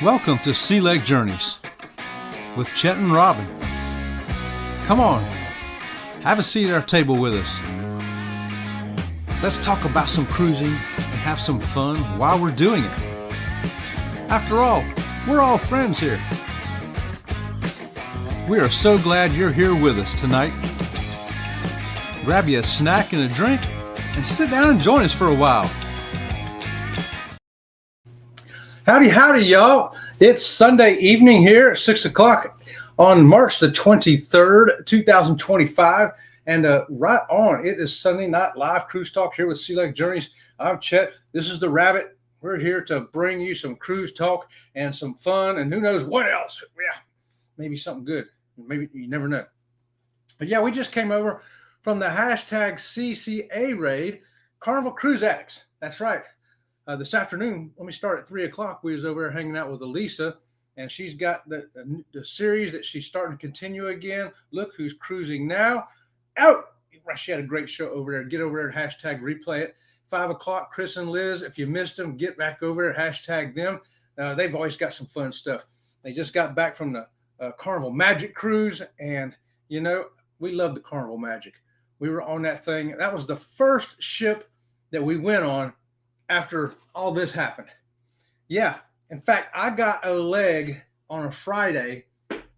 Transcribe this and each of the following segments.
Welcome to Sea Lake Journeys with Chet and Robin. Come on, have a seat at our table with us. Let's talk about some cruising and have some fun while we're doing it. After all, we're all friends here. We are so glad you're here with us tonight. Grab you a snack and a drink and sit down and join us for a while. Howdy, y'all. It's Sunday evening here at 6 o'clock on March the 23rd, 2025. And right on, it is Sunday Night Live Cruise Talk here with Sea Lake Journeys. I'm Chet. This is the Rabbit. We're here to bring you some cruise talk and some fun and who knows what else. Yeah, maybe something good. Maybe you never know. But yeah, we just came over from the hashtag CCA raid, Carnival Cruise Addicts. That's right. This afternoon, let me start at 3 o'clock. We was over there hanging out with Elisa, and she's got the series that she's starting to continue again. Look who's cruising now. Out! She had a great show over there. Get over there and hashtag replay it. 5 o'clock, Chris and Liz. If you missed them, get back over there, hashtag them. They've always got some fun stuff. They just got back from the Carnival Magic Cruise, and, you know, we love the Carnival Magic. We were on that thing. That was the first ship that we went on after all this happened. Yeah. In fact, I got a leg on a Friday,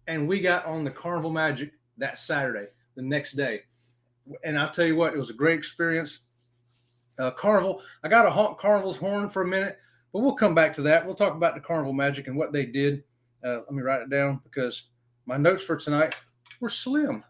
and we got on the Carnival Magic that Saturday, the next day. And I'll tell you what, it was a great experience. Carnival, I got to honk Carnival's horn for a minute, but we'll come back to that. We'll talk about the Carnival Magic and what they did. Let me write it down because my notes for tonight were slim.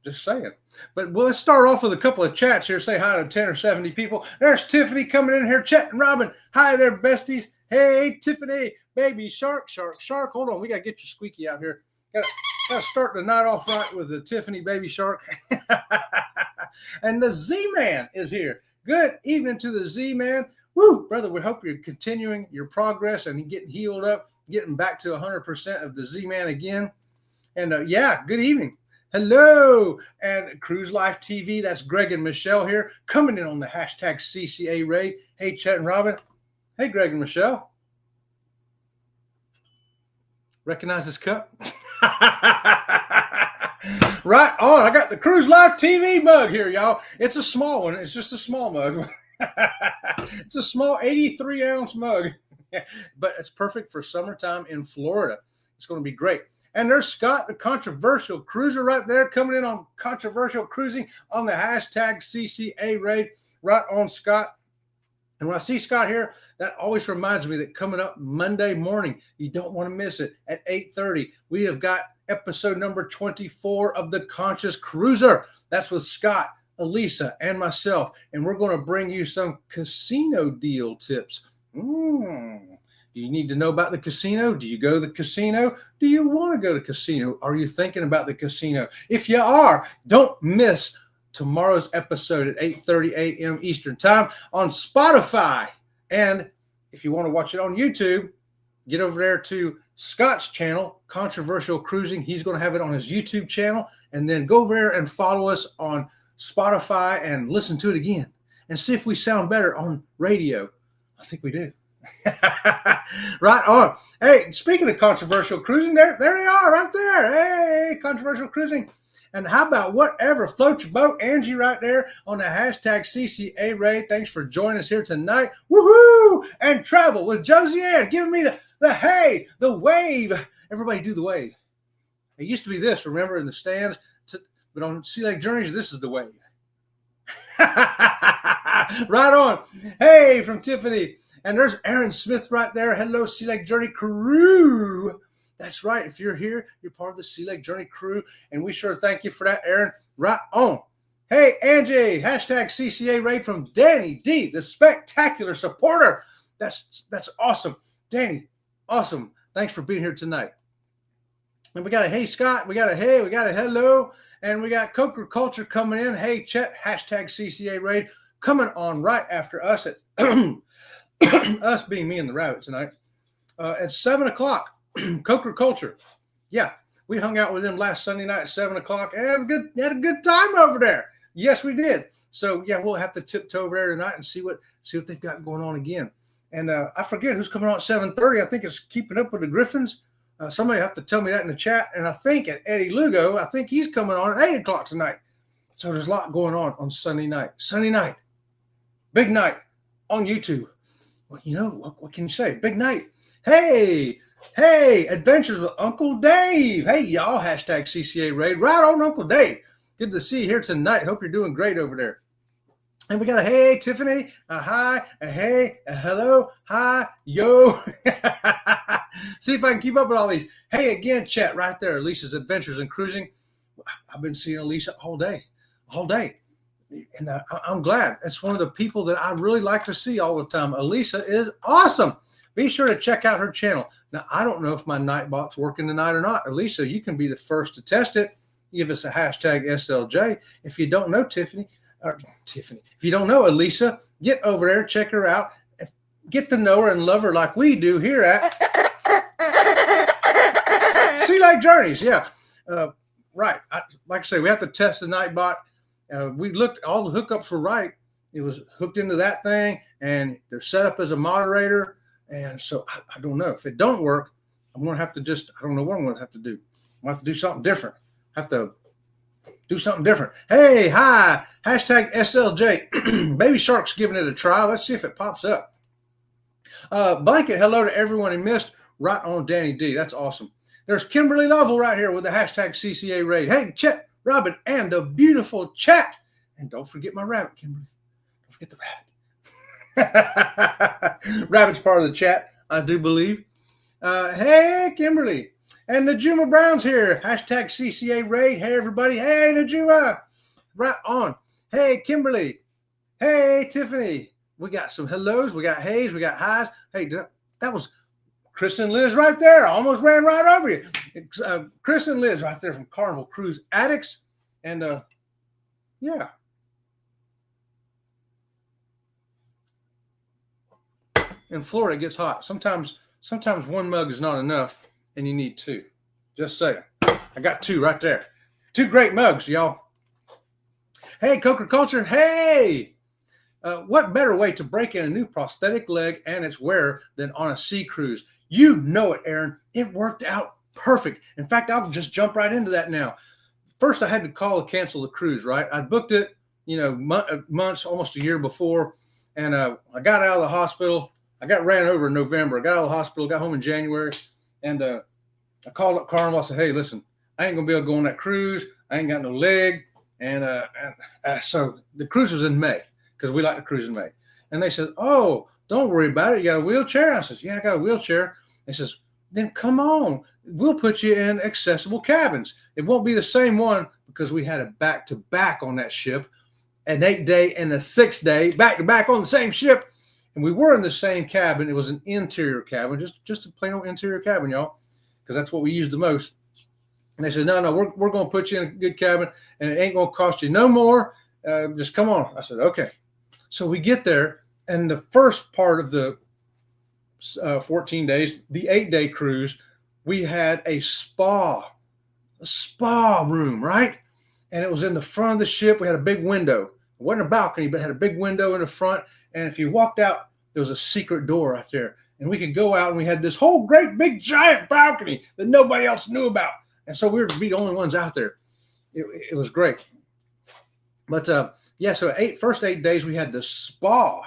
Just saying. But well, let's start off with a couple of chats here. Say hi to 10 or 70 people. There's Tiffany coming in here. Chet and Robin. Hi there, besties. Hey, Tiffany. Baby shark. Hold on. We got to get your squeaky out here. Got to start the night off right with the Tiffany baby shark. And the Z-Man is here. Good evening to the Z-Man. Woo, brother, we hope you're continuing your progress and getting healed up, getting back to 100% of the Z-Man again. And yeah, good evening. Hello, and Cruise Life TV, that's Greg and Michelle here, coming in on the hashtag CCA raid. Hey, Chet and Robin. Hey, Greg and Michelle. Recognize this cup? Right on. I got the Cruise Life TV mug here, y'all. It's a small one. It's just a small mug. It's a small 83-ounce mug, but it's perfect for summertime in Florida. It's going to be great. And there's Scott, the controversial cruiser right there, coming in on controversial cruising on the hashtag CCA raid. Right on, Scott. And when I see Scott here, that always reminds me that coming up Monday morning, you don't want to miss it, at 8:30, we have got episode number 24 of The Conscious Cruiser. That's with Scott, Elisa, and myself. And we're going to bring you some casino deal tips. Do you need to know about the casino? Do you go to the casino? Do you want to go to the casino? Are you thinking about the casino? If you are, don't miss tomorrow's episode at 8:30 a.m. Eastern Time on Spotify. And if you want to watch it on YouTube, get over there to Scott's channel, Controversial Cruising. He's going to have it on his YouTube channel. And then go over there and follow us on Spotify and listen to it again and see if we sound better on radio. I think we do. Right on. Hey, speaking of controversial cruising, there they are right there. Hey, controversial cruising. And how about whatever floats your boat? Angie right there on the hashtag CCA raid. Thanks for joining us here tonight. Woohoo! And travel with Josie Ann giving me the hey, the wave. Everybody do the wave. It used to be this, remember, in the stands. But on Sea Lake Journeys, this is the wave. Right on. Hey, from Tiffany. And there's Aaron Smith right there. Hello, Sea Lake Journey crew. That's right. If you're here, you're part of the Sea Lake Journey crew. And we sure thank you for that, Aaron. Right on. Hey, Angie. Hashtag CCA raid from Danny D, the spectacular supporter. That's awesome. Danny, awesome. Thanks for being here tonight. And we got a hey, Scott. We got a hey. We got a hello. And we got Coker Culture coming in. Hey, Chet. Hashtag CCA raid coming on right after us at us being me and the Rabbit tonight at 7 o'clock. Coker Culture. Yeah, we hung out with them last Sunday night at 7 o'clock and had a good time over there. Yes, we did. So yeah, we'll have to tiptoe over there tonight and see what they've got going on again. And I forget who's coming on at 7:30. I think it's Keeping Up with the Griffins. Somebody have to tell me that in the chat. And I think at Eddie Lugo, I think he's coming on at 8 o'clock tonight. So there's a lot going on Sunday night. Sunday night, big night on YouTube. Well, you know, what can you say? Big night. Hey, Adventures with Uncle Dave. Hey, y'all, hashtag CCA Raid. Right on, Uncle Dave. Good to see you here tonight. Hope you're doing great over there. And we got a hey, Tiffany, a hi, a hey, a hello, hi, yo. See if I can keep up with all these. Hey, again, chat right there. Alicia's Adventures in Cruising. I've been seeing Alicia all day. And I'm glad. It's one of the people that I really like to see all the time. Alicia is awesome. Be sure to check out her channel. Now, I don't know if my Nightbot's working tonight or not. Alicia, you can be the first to test it. Give us a hashtag SLJ. If you don't know Tiffany, if you don't know Alicia, get over there, check her out, get to know her and love her like we do here at Sea Lake Journeys. Yeah, right. Like I say, we have to test the Nightbot. We looked, all the hookups were right. It was hooked into that thing, and they're set up as a moderator. And so I don't know. If it don't work, I'm going to have to I don't know what I'm going to have to do. I'm going to have to do something different. Do something different. Hey, hi, hashtag SLJ. Baby Shark's giving it a try. Let's see if it pops up. Blanket, hello to everyone he missed. Right on, Danny D. That's awesome. There's Kimberly Lovell right here with the hashtag CCA Raid. Hey, Chet, Robin, and the beautiful chat. And don't forget my rabbit, Kimberly. Don't forget the rabbit. Rabbit's part of the chat, I do believe. Hey, Kimberly. And Najuma Brown's here. Hashtag CCA Raid. Hey, everybody. Hey, Najuma. Right on. Hey, Kimberly. Hey, Tiffany. We got some hellos. We got heys. We got highs. Hey, that was Chris and Liz right there. I almost ran right over you. Chris and Liz right there from Carnival Cruise Addicts. And, yeah. In Florida, it gets hot. Sometimes one mug is not enough. And you need two. Just saying. I got two right there. Two great mugs, y'all. Hey, Coker Culture. Hey! What better way to break in a new prosthetic leg and its wearer than on a sea cruise? You know it, Aaron. It worked out perfect. In fact, I'll just jump right into that now. First, I had to call to cancel the cruise, right? I booked it, months, almost a year before. And I got out of the hospital. I got ran over in November. I got out of the hospital, got home in January. And I called up Carnival. I said, hey, listen, I ain't going to be able to go on that cruise. I ain't got no leg. And so the cruise was in May because we like to cruise in May. And they said, oh, don't worry about it. You got a wheelchair? I said, yeah, I got a wheelchair. They says, then come on. We'll put you in accessible cabins. It won't be the same one because we had a back-to-back on that ship, an 8-day and a 6-day, back-to-back on the same ship. And we were in the same cabin. It was an interior cabin, just a plain old interior cabin, y'all, because that's what we use the most. And they said, no, we're going to put you in a good cabin, and it ain't going to cost you no more. Just come on. I said, okay. So we get there, and the first part of the 14 days, the 8-day cruise, we had a spa room, right? And it was in the front of the ship. We had a big window. It wasn't a balcony, but it had a big window in the front. And if you walked out, there was a secret door right there. And we could go out, and we had this whole great big giant balcony that nobody else knew about. And so we were the only ones out there. It was great. But so first 8 days we had the spa,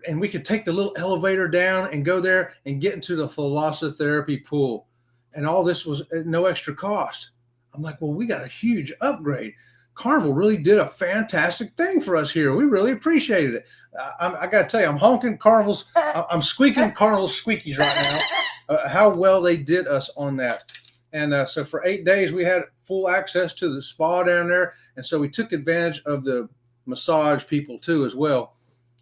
and we could take the little elevator down and go there and get into the thalassotherapy pool. And all this was at no extra cost. I'm like, well, we got a huge upgrade. Carnival really did a fantastic thing for us here. We really appreciated it. I got to tell you, I'm honking Carnival's, I'm squeaking Carnival's squeakies right now, how well they did us on that. And so for 8 days, we had full access to the spa down there. And so we took advantage of the massage people too as well.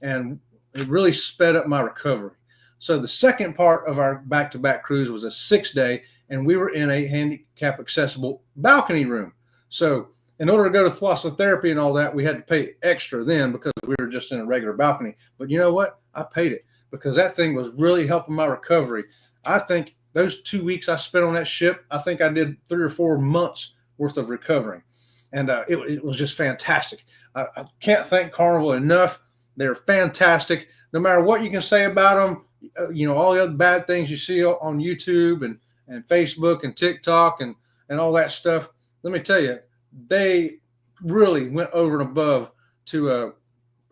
And it really sped up my recovery. So the second part of our back-to-back cruise was a 6-day, and we were in a handicap accessible balcony room. So in order to go to thalassotherapy and all that, we had to pay extra then because we were just in a regular balcony. But you know what? I paid it because that thing was really helping my recovery. I think those 2 weeks I spent on that ship, I think I did 3 or 4 months worth of recovering. And it was just fantastic. I can't thank Carnival enough. They're fantastic. No matter what you can say about them, all the other bad things you see on YouTube and Facebook and TikTok and all that stuff. Let me tell you, they really went over and above to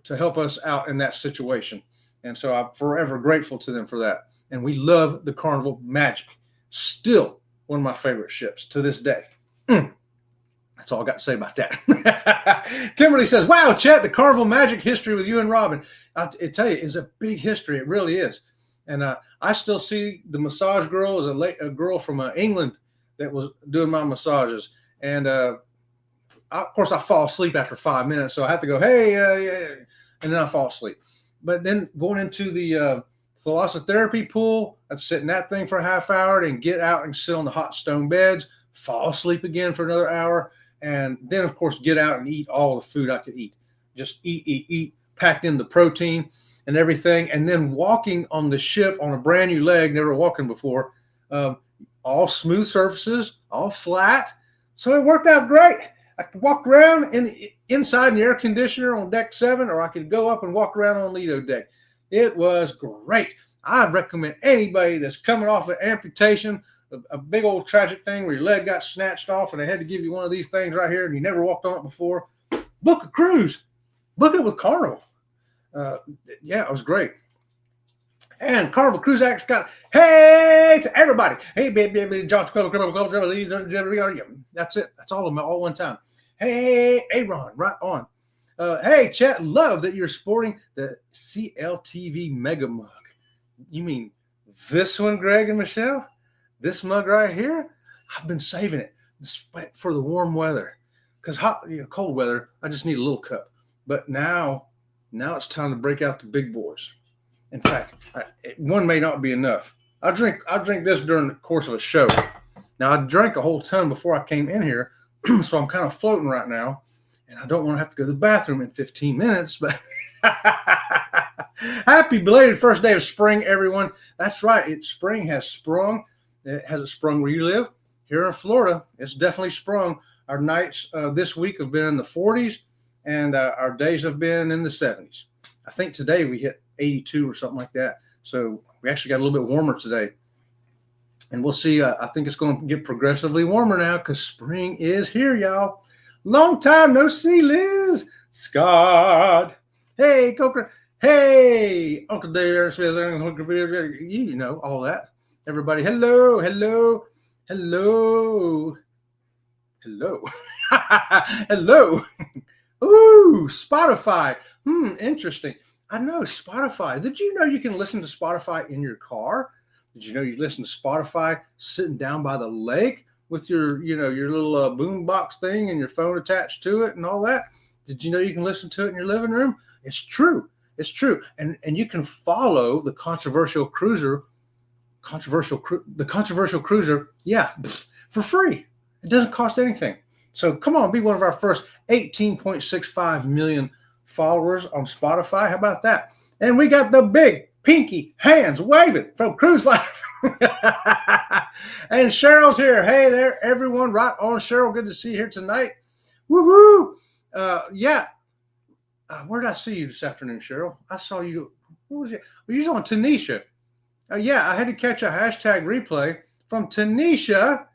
help us out in that situation. And so I'm forever grateful to them for that. And we love the Carnival Magic. Still one of my favorite ships to this day. That's all I got to say about that. Kimberly says, wow, Chet, the Carnival Magic history with you and Robin. I tell you, it's a big history. It really is. And I still see the massage girl as a girl from England that was doing my massages. And, of course, I fall asleep after 5 minutes. So I have to go, hey, yeah. And then I fall asleep. But then going into the thalassotherapy pool, I'd sit in that thing for a half hour and get out and sit on the hot stone beds, fall asleep again for another hour. And then, of course, get out and eat all the food I could eat. Just eat, packed in the protein and everything. And then walking on the ship on a brand new leg, never walking before, all smooth surfaces, all flat. So it worked out great. I could walk around inside in the air conditioner on deck 7, or I could go up and walk around on Lido deck. It was great. I recommend anybody that's coming off an amputation, a big old tragic thing where your leg got snatched off and they had to give you one of these things right here and you never walked on it before, book a cruise. Book it with Carnival. Yeah, it was great. And Carnival Cruise Acts got, hey to everybody. Hey, baby, John, that's it. That's all of them all one time. Hey, Aaron, right on. Hey, Chet, love that you're sporting the CLTV Mega Mug. You mean this one, Greg and Michelle? This mug right here? I've been saving it for the warm weather. Because cold weather, I just need a little cup. But now it's time to break out the big boys. In fact, one may not be enough. I drink this during the course of a show. Now, I drank a whole ton before I came in here, so I'm kind of floating right now, and I don't want to have to go to the bathroom in 15 minutes, but happy belated first day of spring, everyone. That's right. Spring has sprung. Has it sprung where you live? Here in Florida, it's definitely sprung. Our nights this week have been in the 40s, and our days have been in the 70s. I think today we hit 82 or something like that. So we actually got a little bit warmer today. And we'll see. I think it's going to get progressively warmer now because spring is here, y'all. Long time no see, Liz. Scott. Hey, Coker. Hey, Uncle Dare. You know all that. Everybody, hello. Hello. Hello. Ooh, Spotify. Interesting. I know Spotify. Did you know you can listen to Spotify in your car? Did you know you listen to Spotify sitting down by the lake with your little boom box thing and your phone attached to it and all that? Did you know you can listen to it in your living room? It's true. And you can follow the controversial cruiser, yeah, for free. It doesn't cost anything. So come on, be one of our first 18.65 million followers on Spotify. How about that? And we got the big pinky hands waving from Cruise Life. And Cheryl's here. Hey there, everyone. Right on, Cheryl. Good to see you here tonight. Woohoo! Yeah. Where did I see you this afternoon, Cheryl? I saw you. Who was it? Well, you was on Tanisha. Yeah, I had to catch a hashtag replay from Tanisha.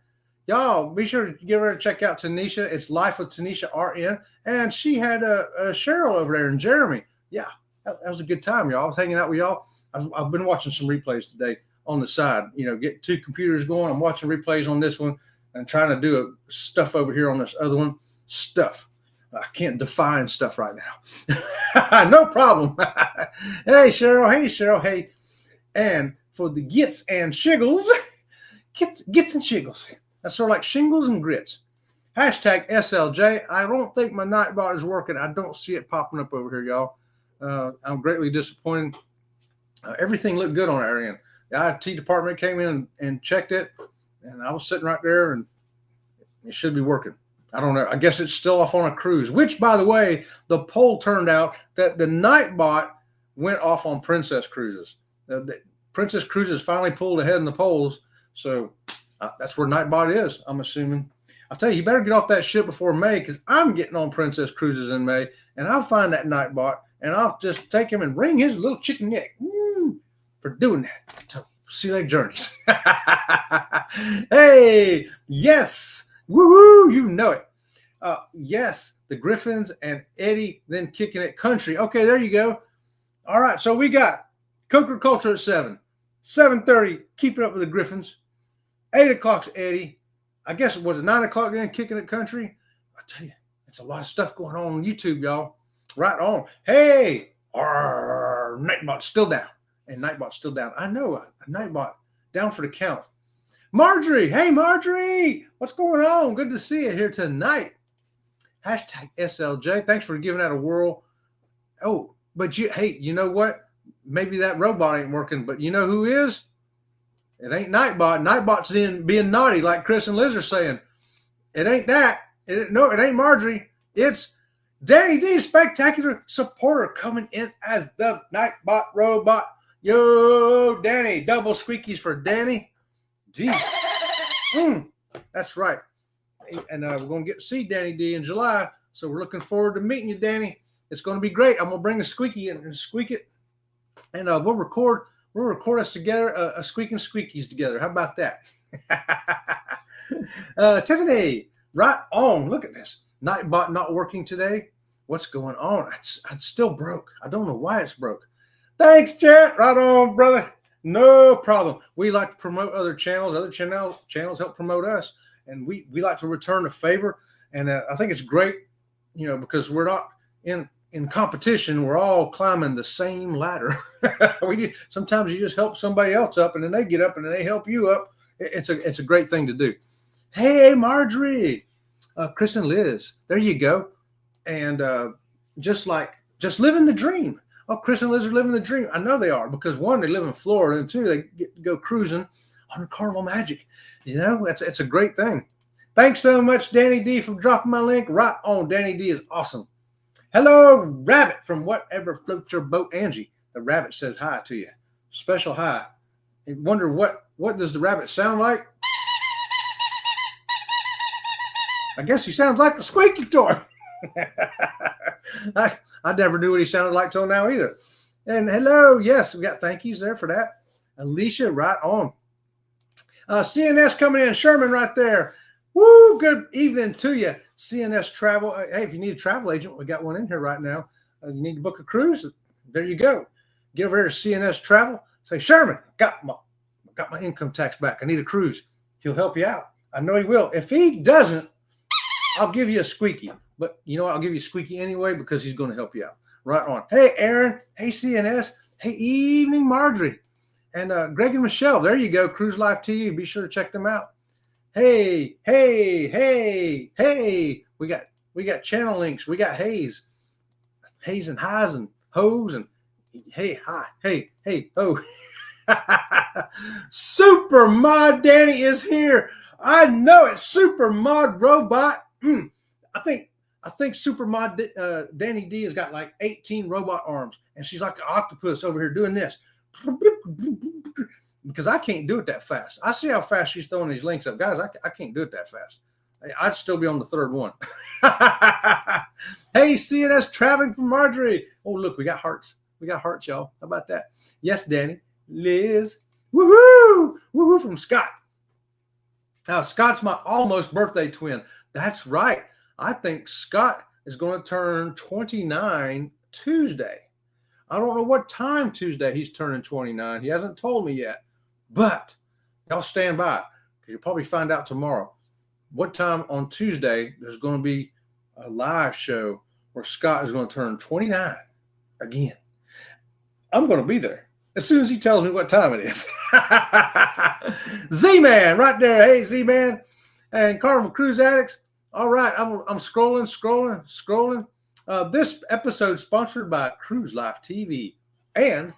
Y'all, be sure to give her a check out, Tanisha. It's Life with Tanisha RN. And she had a Cheryl over there and Jeremy. Yeah, that was a good time, y'all. I was hanging out with y'all. I've been watching some replays today on the side. Get 2 computers going. I'm watching replays on this one and trying to do stuff over here on this other one. Stuff. I can't define stuff right now. No problem. Hey, Cheryl. Hey. And for the gits and shiggles, gits and shiggles. That's sort of like shingles and grits. Hashtag SLJ. I don't think my Nightbot is working. I don't see it popping up over here, y'all. I'm greatly disappointed. Everything looked good on our end. The IT department came in and checked it, and I was sitting right there, and it should be working. I don't know. I guess it's still off on a cruise, which, by the way, the poll turned out that the Nightbot went off on Princess Cruises. The Princess Cruises finally pulled ahead in the polls, so that's where Nightbot is, I'm assuming. I'll tell you better get off that ship before May because I'm getting on Princess Cruises in May, and I'll find that Nightbot, and I'll just take him and wring his little chicken neck. for doing that to Sea Lake Journeys. Hey, yes. Woohoo, you know it. Yes, the Griffins and Eddie then kicking it country. Okay, there you go. All right, so we got Coker Culture at 7. 7:30, keeping up with the Griffins. 8 o'clock's Eddie. I guess it was 9 o'clock then kicking it country. I tell you, it's a lot of stuff going on YouTube, y'all. Right on. Hey, Nightbot's still down. And Nightbot's still down. I know, a Nightbot down for the count. Marjorie, hey Marjorie, what's going on? Good to see you here tonight. Hashtag SLJ. Thanks for giving that a whirl. Oh, but you know what? Maybe that robot ain't working, but you know who is? It ain't Nightbot. Nightbot's being naughty, like Chris and Liz are saying. It ain't that. It ain't Marjorie. It's Danny D, spectacular supporter, coming in as the Nightbot robot. Yo, Danny. Double squeakies for Danny D. That's right. And we're going to get to see Danny D in July. So we're looking forward to meeting you, Danny. It's going to be great. I'm going to bring a squeaky in and squeak it. And we'll record us together, a squeaking squeakies together. How about that? Tiffany, right on. Look at this. Nightbot not working today. What's going on? It's still broke. I don't know why it's broke. Thanks, Chet. Right on, brother. No problem. We like to promote other channels. Other channels help promote us. And we like to return a favor. And I think it's great, because we're not in competition. We're all climbing the same ladder. Sometimes you just help somebody else up, and then they get up, and then they help you up. It's a great thing to do. Hey, Marjorie, Chris and Liz, there you go. And just living the dream. Oh, Chris and Liz are living the dream. I know they are, because one, they live in Florida, and two, they get to go cruising on Carnival Magic. It's a great thing. Thanks so much, Danny D, for dropping my link. Right on. Danny D is awesome. Hello, Rabbit from Whatever Floats Your Boat, Angie. The rabbit says hi to you. Special hi. I wonder what does the rabbit sound like? I guess he sounds like a squeaky toy. I never knew what he sounded like till now either. And hello, yes, we got thank yous there for that. Alicia, right on. CNS coming in, Sherman right there. Woo, good evening to you. CNS Travel. Hey, if you need a travel agent, we got one in here right now. You need to book a cruise, there you go. Get over here to CNS Travel. Say, Sherman, got my income tax back. I need a cruise. He'll help you out. I know he will. If he doesn't, I'll give you a squeaky. But you know what? I'll give you a squeaky anyway, because he's going to help you out. Right on. Hey, Aaron. Hey, CNS. Hey, evening, Marjorie. And Greg and Michelle. There you go. Cruise Life TV. Be sure to check them out. Hey. We got channel links. We got Hayes and highs and hoes and hey, hi, hey, ho. Super Mod Danny is here. I know it. Super Mod Robot. I think Super Mod Danny D has got like 18 robot arms, and she's like an octopus over here doing this. Because I can't do it that fast. I see how fast she's throwing these links up. Guys, I can't do it that fast. I'd still be on the third one. Hey, CNS traveling from Marjorie. Oh, look, we got hearts. We got hearts, y'all. How about that? Yes, Danny. Liz. Woohoo! Woohoo from Scott. Now, Scott's my almost birthday twin. That's right. I think Scott is going to turn 29 Tuesday. I don't know what time Tuesday he's turning 29. He hasn't told me yet. But y'all stand by, because you'll probably find out tomorrow what time on Tuesday there's going to be a live show where Scott is going to turn 29 again. I'm going to be there as soon as he tells me what time it is. Z-Man right there. Hey, Z-Man. And Carnival Cruise Addicts. All right, I'm scrolling. This episode sponsored by Cruise Life TV and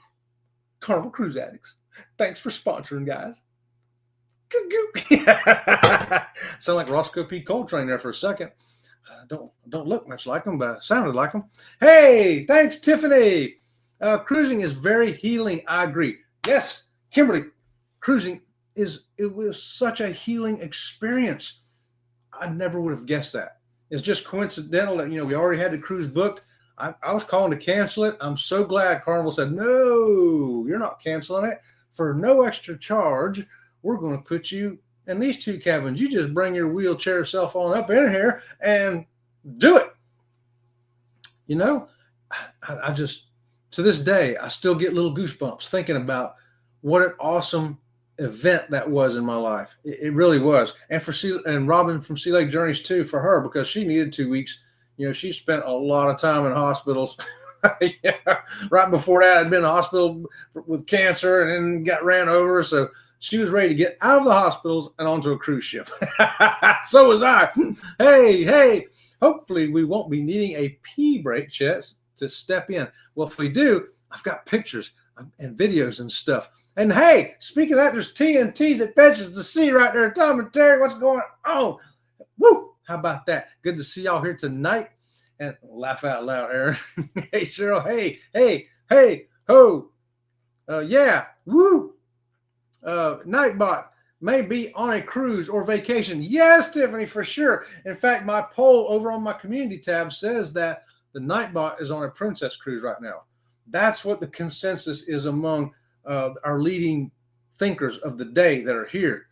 Carnival Cruise Addicts. Thanks for sponsoring, guys. Sound like Roscoe P. Coltrane there for a second. Don't look much like him, but sounded like him. Hey, thanks, Tiffany. Cruising is very healing. I agree. Yes, Kimberly, cruising it was such a healing experience. I never would have guessed that. It's just coincidental that we already had the cruise booked. I was calling to cancel it. I'm so glad Carnival said, no, you're not canceling it. For no extra charge, we're going to put you in these 2 cabins. You just bring your wheelchair self on up in here and do it. You know, I just, to this day, I still get little goosebumps thinking about what an awesome event that was in my life. It really was. And for and Robin from Sea Lake Journeys too, for her, because she needed 2 weeks. You know, she spent a lot of time in hospitals. Yeah, right before that, I'd been in the hospital with cancer and then got ran over. So she was ready to get out of the hospitals and onto a cruise ship. So was I. Hey, hopefully we won't be needing a pee break, Chet, to step in. Well, if we do, I've got pictures and videos and stuff. And hey, speaking of that, there's TNT's Adventures to See right there. Tom and Terry, what's going on? Woo! How about that? Good to see y'all here tonight. And laugh out loud, Aaron. Hey, Cheryl. Hey, ho. Yeah, woo. Nightbot may be on a cruise or vacation. Yes, Tiffany, for sure. In fact, my poll over on my community tab says that the Nightbot is on a princess cruise right now. That's what the consensus is among our leading thinkers of the day that are here.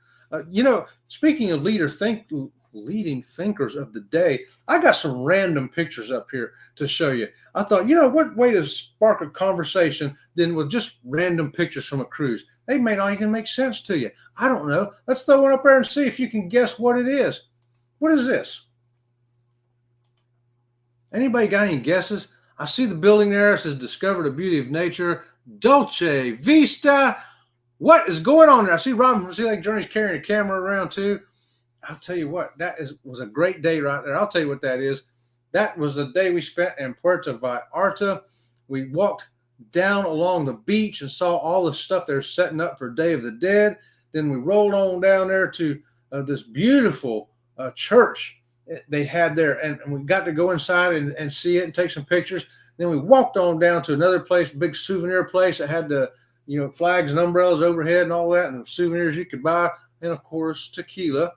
You know, speaking of leading thinkers of the day, I got some random pictures up here to show you. I thought, you know, what way to spark a conversation than with just random pictures from a cruise? They may not even make sense to you. I don't know. Let's throw one up there and see if you can guess what it is. What is this? Anybody got any guesses? I see the building there. It says Discover the Beauty of Nature, Dolce Vista. What is going on there? I see Robin from Sea Lake Journeys carrying a camera around too. I'll tell you what, was a great day right there. I'll tell you what that is. That was a day we spent in Puerto Vallarta. We walked down along the beach and saw all the stuff they're setting up for Day of the Dead. Then we rolled on down there to this beautiful church they had there, and we got to go inside and see it and take some pictures. Then we walked on down to another place, big souvenir place that had the flags and umbrellas overhead and all that, and the souvenirs you could buy, and of course tequila.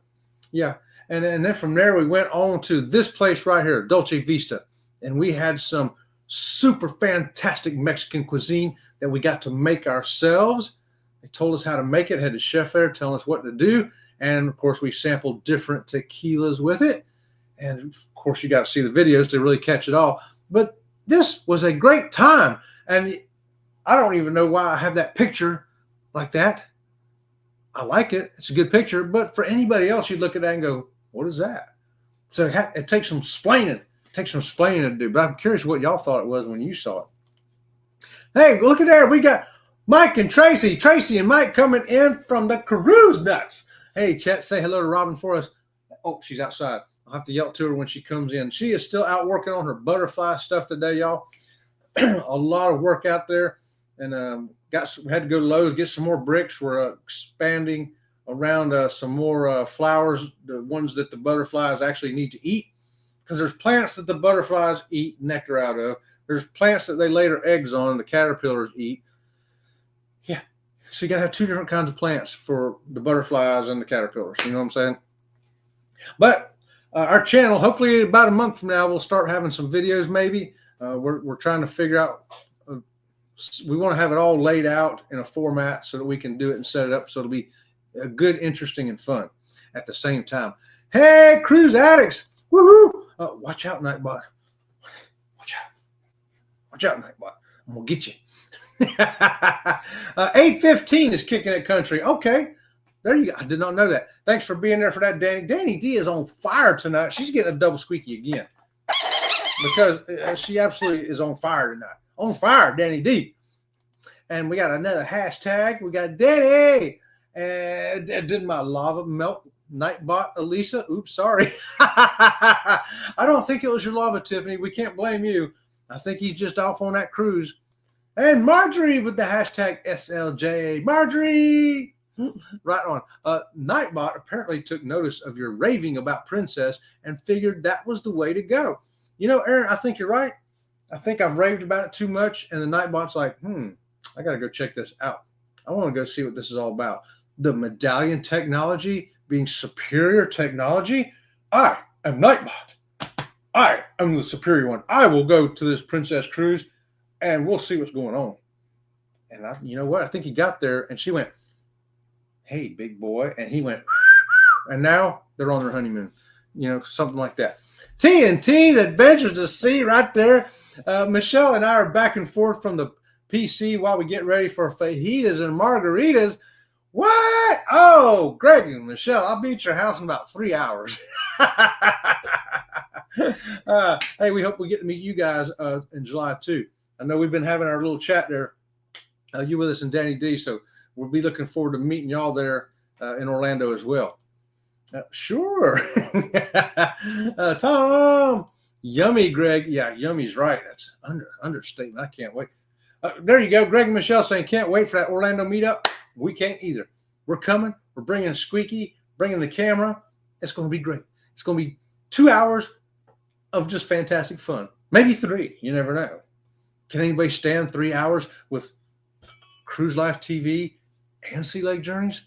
Yeah, and then from there we went on to this place right here, Dolce Vista, and we had some super fantastic Mexican cuisine that we got to make ourselves. They told us how to make it, had the chef there telling us what to do, and of course we sampled different tequilas with it, and of course you got to see the videos to really catch it all. But this was a great time, and I don't even know why I have that picture like that. I like it. It's a good picture. But for anybody else, you'd look at that and go, what is that? So it takes some explaining. It takes some explaining to do. But I'm curious what y'all thought it was when you saw it. Hey, look at there. We got Mike and Tracy. Tracy and Mike coming in from the Cruise Nuts. Hey, Chet, say hello to Robin for us. Oh, she's outside. I'll have to yell to her when she comes in. She is still out working on her butterfly stuff today, y'all. A lot of work out there. And we had to go to Lowe's, get some more bricks. We're expanding around some more flowers, the ones that the butterflies actually need to eat. Because there's plants that the butterflies eat nectar out of. There's plants that they lay their eggs on and the caterpillars eat. Yeah. So you got to have 2 different kinds of plants for the butterflies and the caterpillars. You know what I'm saying? But our channel, hopefully about a month from now, we'll start having some videos maybe. We're trying to figure out. We want to have it all laid out in a format so that we can do it and set it up so it'll be good, interesting, and fun at the same time. Hey, cruise addicts! Woohoo! Watch out, Nightbot. Watch out. Watch out, Nightbot. I'm going to get you. 8:15 is kicking it country. Okay. There you go. I did not know that. Thanks for being there for that, Danny. Danny D is on fire tonight. She's getting a double squeaky again because she absolutely is on fire tonight. On fire, Danny D. And we got another hashtag. We got Danny. And did my lava melt Nightbot, Elisa? Oops, sorry. I don't think it was your lava, Tiffany. We can't blame you. I think he's just off on that cruise. And Marjorie with the hashtag SLJ. Marjorie! Right on. Nightbot apparently took notice of your raving about Princess and figured that was the way to go. You know, Aaron, I think you're right. I think I've raved about it too much, and the Nightbot's like, I got to go check this out. I want to go see what this is all about. The medallion technology being superior technology. I am Nightbot. I am the superior one. I will go to this princess cruise and we'll see what's going on. And you know what? I think he got there and she went, hey, big boy. And he went, and now they're on their honeymoon, something like that. TNT, the Adventures to See right there. Michelle and I are back and forth from the PC while we get ready for fajitas and margaritas. What? Oh, Greg and Michelle, I'll be at your house in about 3 hours. Hey, we hope we get to meet you guys in July too. I know we've been having our little chat there. You with us and Danny D, so we'll be looking forward to meeting y'all there in Orlando as well. Sure. Tom, yummy, Greg. Yeah, yummy's right. That's understatement. I can't wait. There you go. Greg and Michelle saying can't wait for that Orlando meetup. We can't either. We're coming. We're bringing Squeaky, bringing the camera. It's going to be great. It's going to be 2 hours of just fantastic fun. Maybe 3. You never know. Can anybody stand 3 hours with Cruise Life TV and Sea Lake Journeys?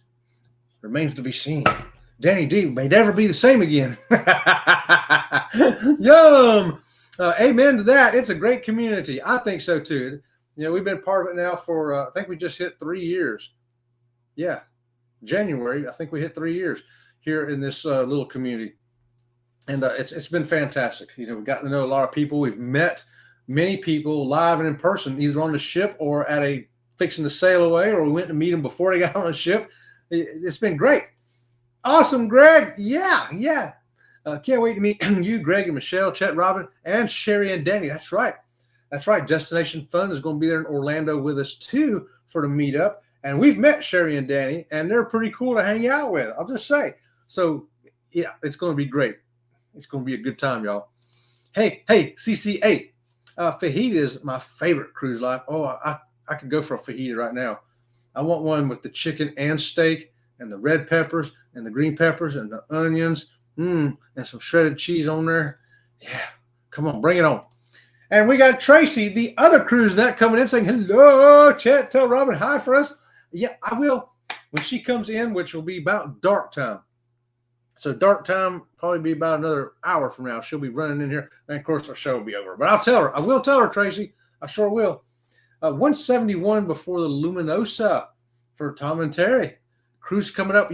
Remains to be seen. Danny D may never be the same again. Yum. Amen to that. It's a great community. I think so too. We've been part of it now for, I think we just hit 3 years. Yeah. January, I think we hit 3 years here in this little community. And it's been fantastic. We've gotten to know a lot of people. We've met many people live and in person, either on the ship or at fixing to sail away, or we went to meet them before they got on the ship. It's been great. Awesome, Greg. Yeah. Can't wait to meet you, Greg and Michelle, Chet, Robin, and Sherry and Danny. That's right. Destination Fun is going to be there in Orlando with us too for the meetup. And we've met Sherry and Danny, and they're pretty cool to hang out with, I'll just say. So, yeah, it's going to be great. It's going to be a good time, y'all. Hey, CC8. Fajita is my favorite cruise life. Oh, I could go for a fajita right now. I want one with the chicken and steak and the red peppers and the green peppers and the onions, and some shredded cheese on there. Yeah, come on, bring it on. And we got Tracy, the other cruise net, coming in saying, hello, Chet, tell Robin hi for us. Yeah, I will. When she comes in, which will be about dark time. So dark time, probably be about another hour from now. She'll be running in here. And, of course, our show will be over. But I'll tell her. I will tell her, Tracy. I sure will. 171 before the Luminosa for Tom and Terry. Cruise coming up.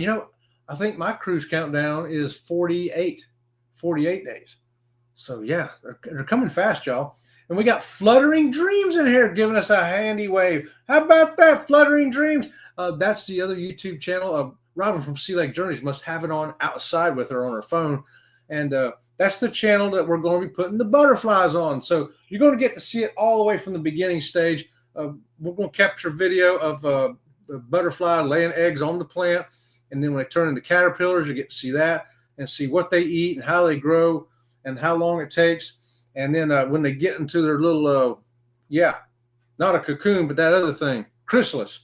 I think my cruise countdown is 48 days. So, yeah, they're coming fast, y'all. And we got Fluttering Dreams in here giving us a handy wave. How about that, Fluttering Dreams? That's the other YouTube channel. Robin from Sea Lake Journeys must have it on outside with her on her phone. And that's the channel that we're going to be putting the butterflies on. So you're going to get to see it all the way from the beginning stage. We're going to capture video of the butterfly laying eggs on the plant. And then when they turn into caterpillars, you get to see that and see what they eat and how they grow and how long it takes. And then when they get into their little, not a cocoon, but that other thing, chrysalis,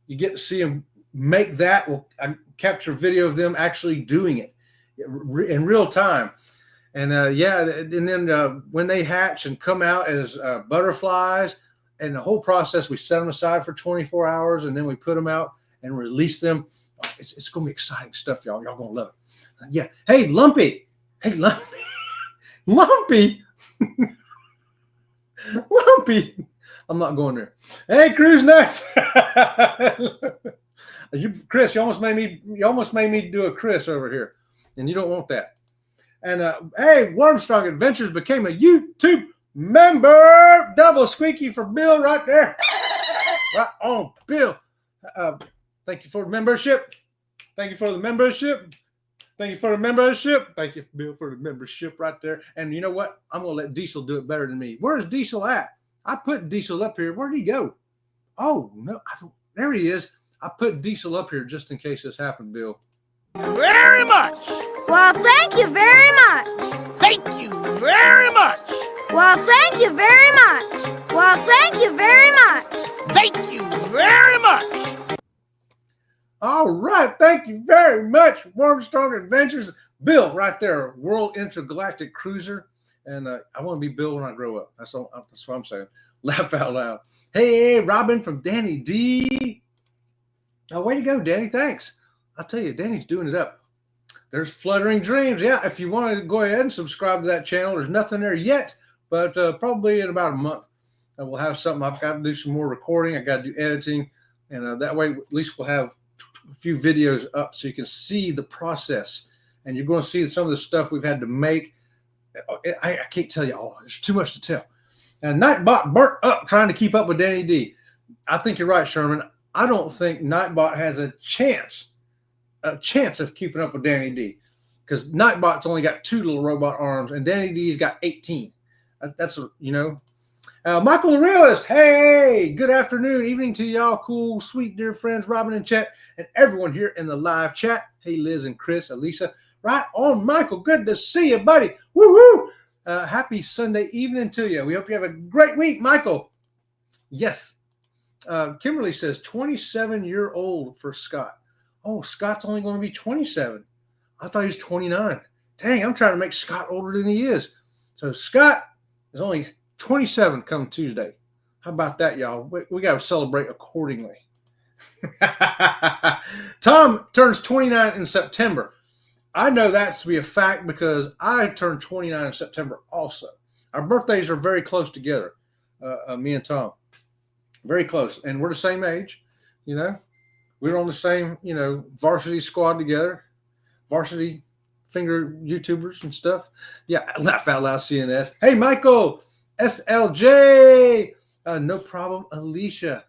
you get to see them make that. I capture video of them actually doing it in real time. And and then when they hatch and come out as butterflies, and the whole process, we set them aside for 24 hours, and then we put them out and release them. It's going to be exciting stuff, y'all. Y'all going to love it. Yeah. Hey, Lumpy. Lumpy. Lumpy. I'm not going there. Hey, Cruise Nuts. Chris, you almost made me do a Chris over here, and you don't want that. And hey, Wormstrong Adventures became a YouTube member. Double squeaky for Bill right there. Right on, Bill. Thank you for the membership. Thank you for the membership. Thank you for the membership. Thank you, Bill, for the membership right there. And you know what? I'm going to let Diesel do it better than me. Where's Diesel at? I put Diesel up here. Where'd he go? Oh, no. There he is. I put Diesel up here just in case this happened, Bill. Very much. Well, thank you very much. Thank you very much. Well, thank you very much. Well, thank you very much. Thank you very much. All right. Thank you very much, Wormstrong Adventures. Bill, right there, World Intergalactic Cruiser. And I want to be Bill when I grow up. That's what I'm saying. Laugh out loud. Hey, Robin from Danny D. Oh, way to go, Danny. Thanks. I'll tell you, Danny's doing it up. there's Fluttering Dreams. Yeah, if you want to go ahead and subscribe to that channel, there's nothing there yet, but probably in about a month, we'll have something. I've got to do some more recording. I got to do editing, and that way at least we'll have a few videos up so you can see the process, and you're going to see some of the stuff we've had to make. I can't tell you all. There's too much to tell. And Nightbot burnt up trying to keep up with Danny D. I think you're right, Sherman. I don't think Nightbot has a chance of keeping up with Danny D, because Nightbot's only got 2 little robot arms and Danny D's got 18. That's, Michael the Realist. Hey, good afternoon, evening to y'all, cool, sweet, dear friends, Robin and Chet, and everyone here in the live chat. Hey, Liz and Chris, Elisa. Right on, Michael. Good to see you, buddy. Woo-hoo! Happy Sunday evening to you. We hope you have a great week, Michael. Yes. Kimberly says 27-year-old for Scott. Oh, Scott's only going to be 27. I thought he was 29. Dang, I'm trying to make Scott older than he is. So Scott is only 27 come Tuesday. How about that, y'all? We got to celebrate accordingly. Tom turns 29 in September. I know that to be a fact because I turned 29 in September also. Our birthdays are very close together, me and Tom. Very close. And we're the same age, We were on the same, varsity squad together, varsity finger YouTubers and stuff. Yeah, laugh out loud, CNS. Hey, Michael, SLJ. No problem, Alicia.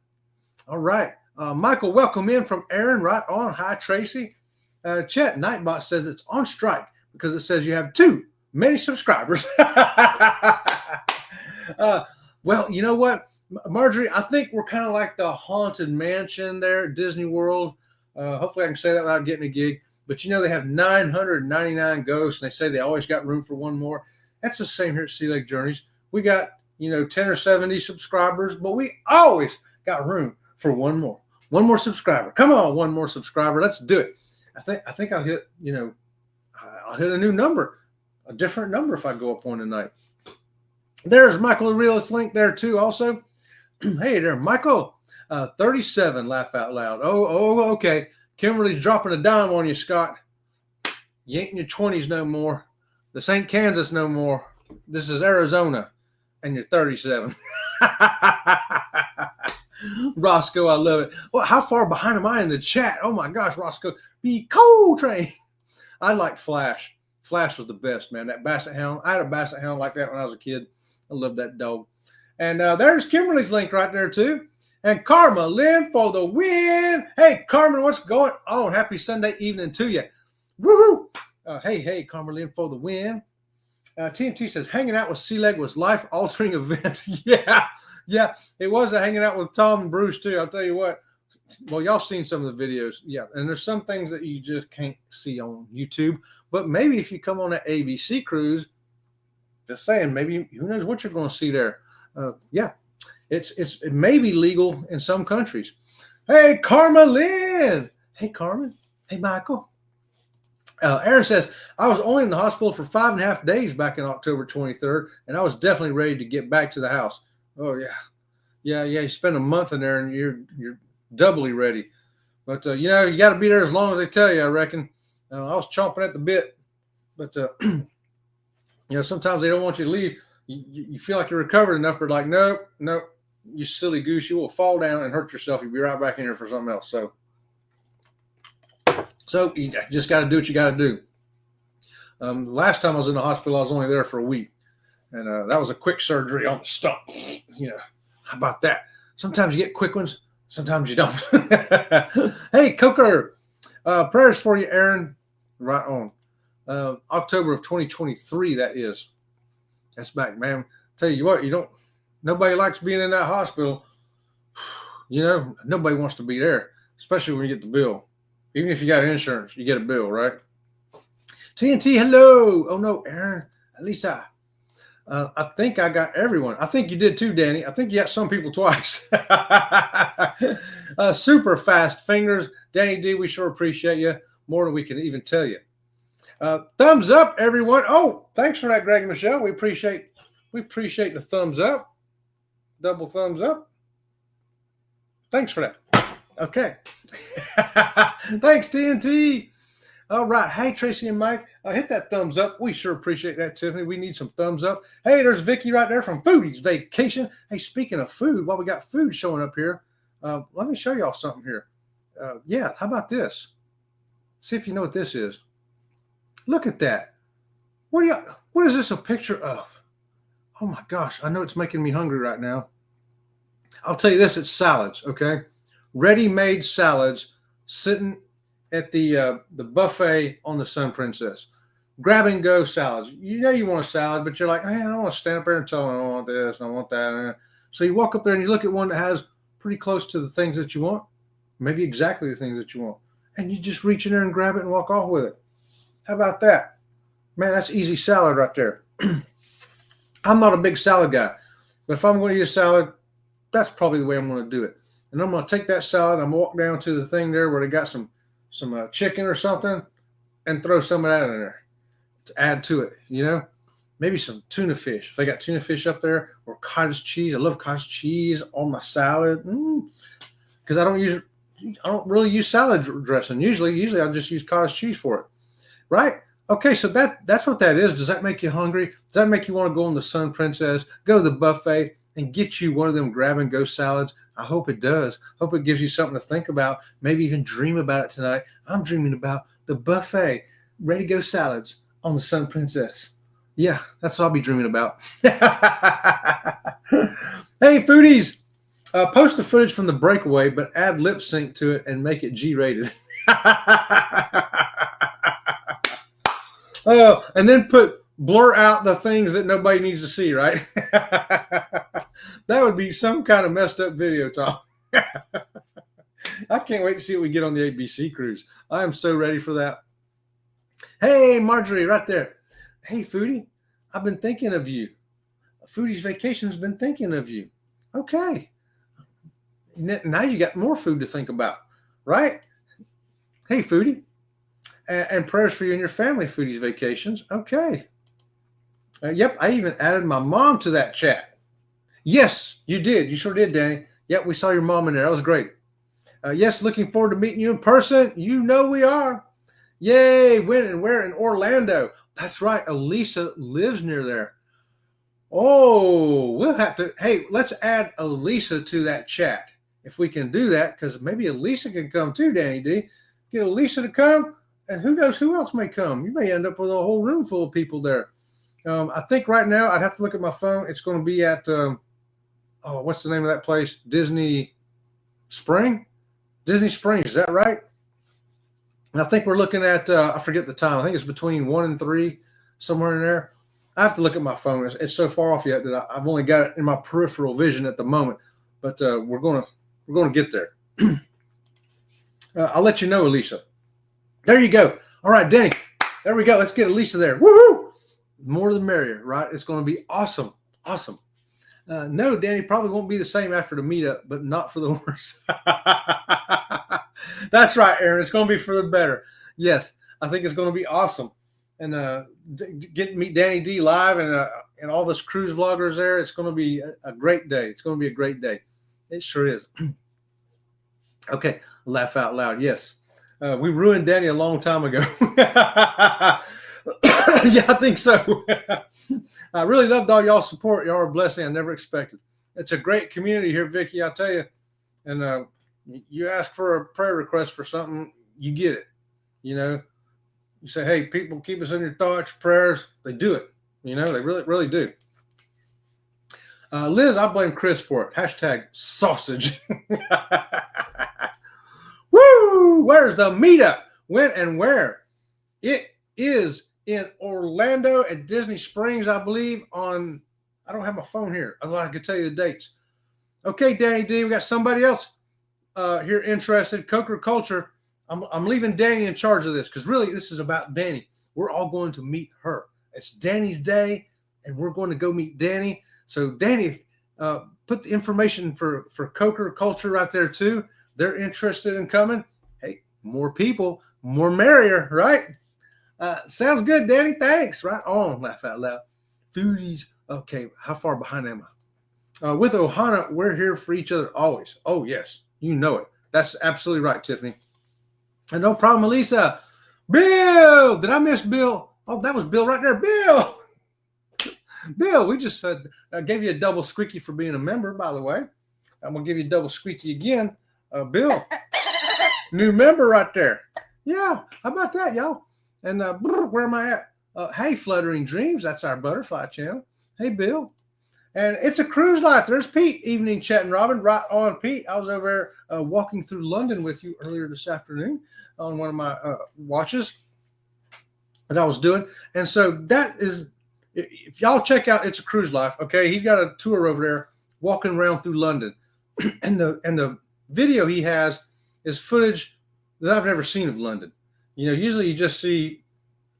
All right. Michael, welcome in from Aaron. Right on. Hi, Tracy. Chet, Nightbot says it's on strike because it says you have too many subscribers. Well, you know what, Marjorie? I think we're kind of like the Haunted Mansion there at Disney World. Hopefully I can say that without getting a gig. But, they have 999 ghosts, and they say they always got room for one more. That's the same here at Sea Lake Journeys. We got, 10 or 70 subscribers, but we always got room for one more. One more subscriber. Come on, one more subscriber. Let's do it. I think I'll hit, I'll hit a new number, a different number if I go up one tonight. There's Michael the Realist link there too also. Hey there, Michael. 37, laugh out loud. Oh, okay. Kimberly's dropping a dime on you, Scott. You ain't in your 20s no more. This ain't Kansas no more. This is Arizona, and you're 37. Roscoe, I love it. Well, how far behind am I in the chat? Oh my gosh, Roscoe. Be cold train. I like Flash. Flash was the best, man. That Basset Hound. I had a Basset Hound like that when I was a kid. I love that dog. And there's Kimberly's link right there too. And Karma Lynn for the win. Hey, Carmen, what's going on? Happy Sunday evening to you. Woohoo! Hey, Karma Lynn for the win. TNT says hanging out with Sea Leg was life-altering event. Yeah, it was a hanging out with Tom and Bruce too. I'll tell you what. Well, y'all seen some of the videos. Yeah, and there's some things that you just can't see on YouTube. But maybe if you come on an ABC cruise, just saying, maybe who knows what you're going to see there. Yeah, it may be legal in some countries. Hey, Karma Lynn. Hey, Carmen. Hey, Michael. Aaron says, I was only in the hospital for 5.5 days back in October 23rd, and I was definitely ready to get back to the house. Oh, yeah. Yeah. You spend a month in there, and you're doubly ready. But, you got to be there as long as they tell you, I reckon. I was chomping at the bit. But, sometimes they don't want you to leave. You feel like you're recovered enough, but like, nope, you silly goose. You will fall down and hurt yourself. You'll be right back in here for something else. So you just got to do what you got to do. Last time I was in the hospital, I was only there for a week. And that was a quick surgery on the stump. How about that? Sometimes you get quick ones. Sometimes you don't. Hey, Coker. Prayers for you, Aaron. Right on. October of 2023, that is. That's back, man. Tell you what, nobody likes being in that hospital. Nobody wants to be there, especially when you get the bill. Even if you got insurance, you get a bill, right? TNT, hello. Oh, no, Aaron. At least I think I got everyone. I think you did too, Danny. I think you got some people twice. Super fast fingers. Danny D, we sure appreciate you. More than we can even tell you. Thumbs up, everyone. Oh, thanks for that, Greg and Michelle. We appreciate the thumbs up. Double thumbs up. Thanks for that. Okay. Thanks, TNT. All right. Hey, Tracy and Mike, hit that thumbs up. We sure appreciate that, Tiffany. We need some thumbs up. Hey, there's Vicky right there from Foodie's Vacation. Hey, speaking of food, while we got food showing up here, let me show y'all something here. Yeah, how about this? See if you know what this is. Look at that. What is this a picture of? Oh my gosh, I know it's making me hungry right now. I'll tell you this, it's salads, okay? Ready-made salads sitting at the buffet on the Sun Princess. Grab and go salads. You know you want a salad, but you're like, man, I don't want to stand up there and tell them I want this, I want that. So you walk up there and you look at one that has pretty close to the things that you want, maybe exactly the things that you want, and you just reach in there and grab it and walk off with it. How about that? Man, that's easy salad right there. I'm not a big salad guy, but if I'm going to eat a salad, that's probably the way I'm going to do it. And I'm going to take that salad, I'm going to walk down to the thing there where they got some chicken or something and throw some of that in there to add to it, you know? Maybe some tuna fish. If they got tuna fish up there, or cottage cheese. I love cottage cheese on my salad. Because I don't really use salad dressing. Usually I'll just use cottage cheese for it. Right? Okay, so that's what that is. Does that make you hungry? Does that make you want to go on the Sun Princess, go to the buffet, and get you one of them grab-and-go salads? I hope it does. Hope it gives you something to think about. Maybe even dream about it tonight. I'm dreaming about the buffet, ready-to-go salads on the Sun Princess. Yeah, that's what I'll be dreaming about. Hey, foodies, post the footage from the breakaway, but add lip sync to it and make it G-rated. Oh, and then blur out the things that nobody needs to see, right? That would be some kind of messed up video, Tom. I can't wait to see what we get on the ABC cruise. I am so ready for that. Hey, Marjorie, right there. Hey, Foodie, I've been thinking of you. Foodie's Vacation's been thinking of you. Okay. Now you got more food to think about, right? Hey, Foodie. And prayers for you and your family, Foodie's Vacations. Okay. Yep, I even added my mom to that chat. Yes, you did. You sure did, Danny. Yep, we saw your mom in there. That was great. Yes, looking forward to meeting you in person. You know we are. Yay, when and where? In Orlando. That's right. Elisa lives near there. Oh, we'll have to. Hey, let's add Elisa to that chat if we can do that, because maybe Elisa can come too, Danny D. Get Elisa to come, and who knows who else may come. You may end up with a whole room full of people there. I think right now I'd have to look at my phone. It's going to be at, what's the name of that place? Disney Springs, is that right? And I think we're looking at, I forget the time. I think it's between 1 and 3, somewhere in there. I have to look at my phone. It's so far off yet that I've only got it in my peripheral vision at the moment. But we're going to get there. I'll let you know, Elisa. There you go. All right, Danny. There we go. Let's get Elisa there. Woohoo! More the merrier, right? It's going to be awesome. Awesome. No, Danny, probably won't be the same after the meetup, but not for the worse. That's right, Aaron. It's going to be for the better. Yes, I think it's going to be awesome. And get to meet Danny D live and all this cruise vloggers there. It's going to be a great day. It's going to be a great day. It sure is. Okay, laugh out loud. Yes. We ruined Danny a long time ago. Yeah, I think so. I really loved all y'all's support. Y'all are a blessing I never expected. It's a great community here, Vicky, I'll tell you. And you ask for a prayer request for something, you get it. You know, you say, hey, people, keep us in your thoughts, prayers. They do it. You know, they really, really do. Liz, I blame Chris for it. Hashtag sausage. Woo! Where's the meetup? When and where? It is in Orlando at Disney Springs, I believe, on, I don't have my phone here, although I could tell you the dates. Okay, Danny D, we got somebody else here interested. Coker Culture. I'm leaving Danny in charge of this because really this is about Danny. We're all going to meet her. It's Danny's day, and we're going to go meet Danny. So, Danny, put the information for Coker Culture right there, too. They're interested in coming. Hey, more people, more merrier, right? Sounds good, Danny. Thanks. Right on. Laugh out loud. Foodies. Okay, how far behind am I? With Ohana, we're here for each other always. Oh, yes. You know it. That's absolutely right, Tiffany. And no problem, Elisa. Bill, did I miss Bill? Oh, that was Bill right there. Bill. Bill, we just I gave you a double squeaky for being a member, by the way. I'm going to give you a double squeaky again. Bill, new member right there. Yeah, how about that, y'all? And where am I at? Hey, Fluttering Dreams, that's our butterfly channel. Hey, Bill. And it's a cruise life. There's Pete, Evening Chet and Robin. Right on, Pete. I was over there walking through London with you earlier this afternoon on one of my watches that I was doing. And so that is, if y'all check out It's a Cruise Life, okay, he's got a tour over there walking around through London. and the video he has is footage that I've never seen of London. You know, usually you just see